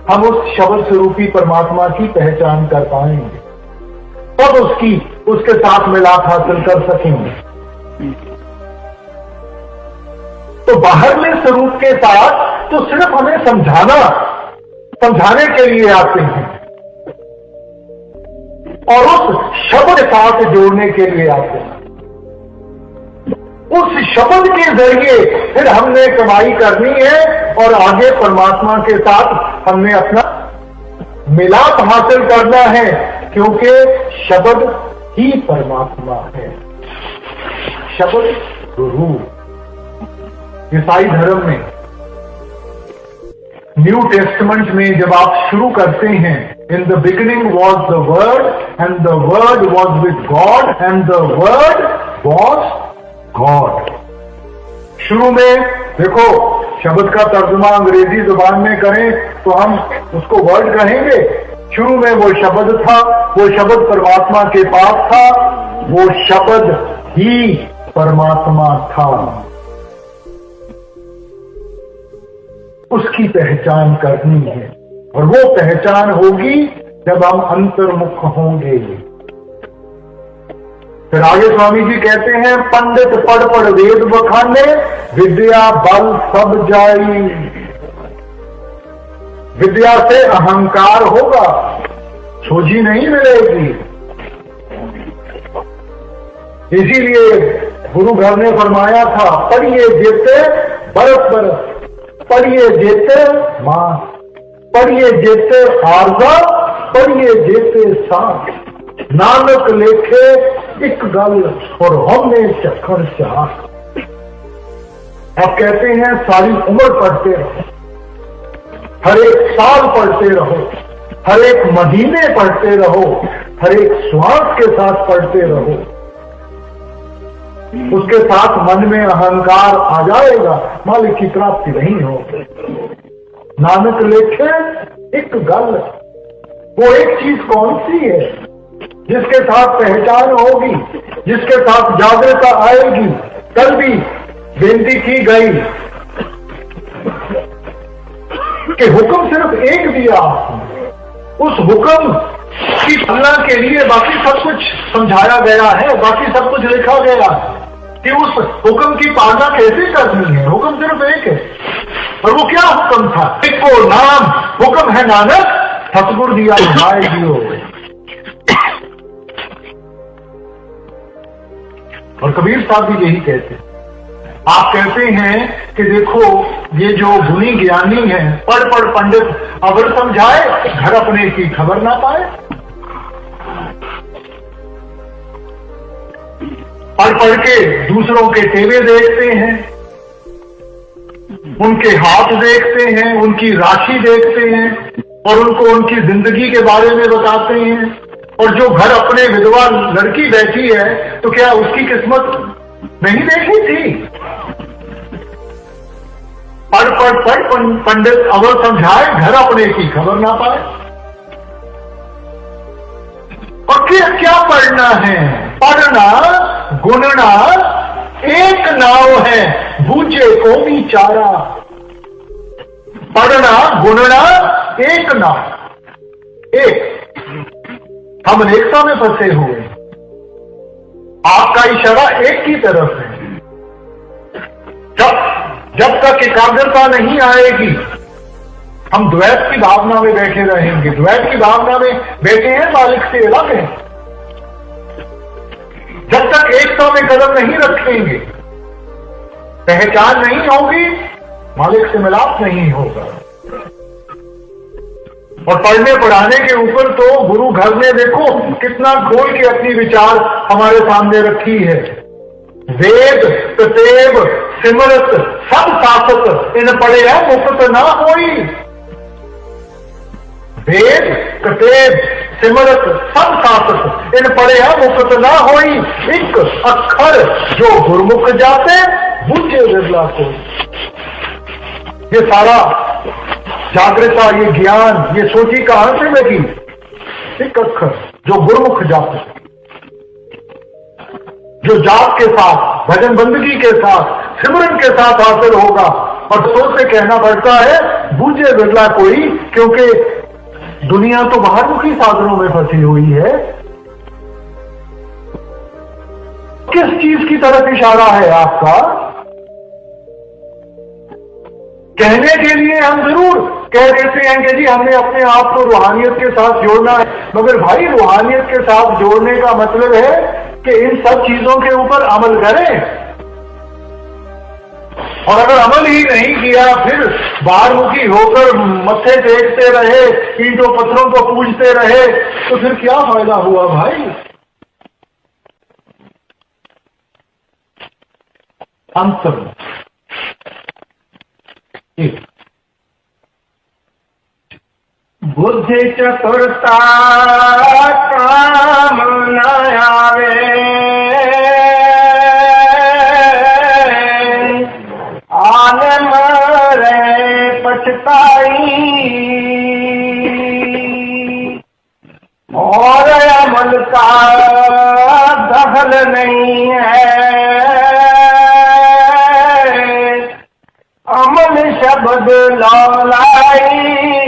S2: हम उस शब्द स्वरूपी परमात्मा की पहचान कर पाएंगे। तब उसके साथ मिलाप हासिल कर सकेंगे। तो बाहरले स्वरूप के साथ तो सिर्फ हमें समझाने के लिए आते हैं और उस शब्द के साथ जोड़ने के लिए आते हैं। उस शब्द के जरिए फिर हमने कमाई करनी है और आगे परमात्मा के साथ हमने अपना मिलाप हासिल करना है, क्योंकि शब्द ही परमात्मा है। शब्द गुरु। ईसाई धर्म में न्यू टेस्टमेंट में जब आप शुरू करते हैं, in the beginning was the word and the word was with God and the word was God. शुरू में देखो, शब्द का तर्जुमा अंग्रेजी जुबान में करें तो हम उसको वर्ड कहेंगे। शुरू में वो शब्द था, वो शब्द परमात्मा के पास था, वो शब्द ही परमात्मा था। उसकी पहचान करनी है और वो पहचान होगी जब हम अंतर्मुख होंगे। फिर आगे स्वामी जी कहते हैं, पंडित पढ़ पढ़ वेद बखाने, विद्या बल सब जाई। विद्या से अहंकार होगा, सोझी नहीं मिलेगी। इसीलिए गुरु घर ने फरमाया था, पढ़िए जेते बरस बरस, पढ़िए जेते मां, पढ़िए जेते आरजा, पढ़िए जेते सांस। नानक लेखे एक गल और हमने चखर चाह। आप कहते हैं सारी उम्र पढ़ते रहो, हर एक साल पढ़ते रहो, हर एक महीने पढ़ते रहो, हर एक श्वास के साथ पढ़ते रहो। उसके साथ मन में अहंकार आ जाएगा, मालिक की प्राप्ति नहीं होगी। नानक लेखे एक गल, वो एक चीज कौन सी है जिसके साथ पहचान होगी, जिसके साथ जागृता आएगी। कल भी बेनती की गई कि हुक्म सिर्फ एक दिया, उस हुक्म की पालना के लिए बाकी सब कुछ समझाया गया है, बाकी सब कुछ लिखा गया है कि उस हुक्म की पालना कैसे करनी है। हुक्म सिर्फ एक है, और वो क्या हुक्म था? एक को नाम हुक्म है नानक, सतगुर दिया भाई जियो। और कबीर साहब भी यही कहते, आप कहते हैं कि देखो ये जो गुणी ज्ञानी है, पढ़ पढ़ पंडित अवर समझाए, घर अपने की खबर ना पाए। पढ़ पढ़ के दूसरों के टेवे देखते हैं, उनके हाथ देखते हैं, उनकी राशि देखते हैं और उनको उनकी जिंदगी के बारे में बताते हैं। और जो घर अपने विधवा लड़की बैठी है तो क्या उसकी किस्मत नहीं देखी थी? पढ़ पढ़ पढ़ पंडित अवर समझाए, घर अपने की खबर ना पाए। और क्या पढ़ना है? पढ़ना गुनना एक नाव है, बूझे को भी चारा। पढ़ना गुनना एक नाव, एक। हम अनेकता में फंसे हुए, आपका इशारा एक की तरफ है। जब तक एकाग्रता नहीं आएगी हम द्वैत की भावना में बैठे रहेंगे। द्वैत की भावना में बैठे हैं, मालिक से अलग है। जब तक एकता में कदम नहीं रखेंगे, पहचान नहीं होगी, मालिक से मिलाप नहीं होगा। और पढ़ने पढ़ाने के ऊपर तो गुरु घर ने देखो कितना खोल के अपनी विचार हमारे सामने रखी है। वेद कतेब सिमरत सब सासत, इन पढ़े है मुक्त ना होई। वेद कतेब सिमरत सब सासत, इन पढ़े है मुक्त ना होई। एक अक्षर जो गुरमुख जाते, बूझे विरला को। ये सारा जागृता, ये ज्ञान, ये सोची कहां से लगी? एक अक्षर जो गुरमुख जाते, जो जाप के साथ, भजन बंदगी के साथ, सिमरन के साथ हासिल होगा। और सोच से कहना पड़ता है बूझे बिरला कोई, क्योंकि दुनिया तो बाहरमुखी साधनों में फंसी हुई है। किस चीज की तरफ इशारा है आपका? कहने के लिए हम जरूर कह देते हैं कि जी हमने अपने आप को रूहानियत के साथ जोड़ना है, मगर भाई रूहानियत के साथ जोड़ने का मतलब है कि इन सब चीजों के ऊपर अमल करें। और अगर अमल ही नहीं किया, फिर बाहरमुखी होकर मत्थे टेकते रहे, ईंटों पत्थरों को पूजते रहे, तो फिर क्या फायदा हुआ भाई? अंतर
S1: बुद्धि चतुरता काम न आवे, आन मरे पछताई। और अमल का दखल नहीं है, अमल शब्द लौलाई।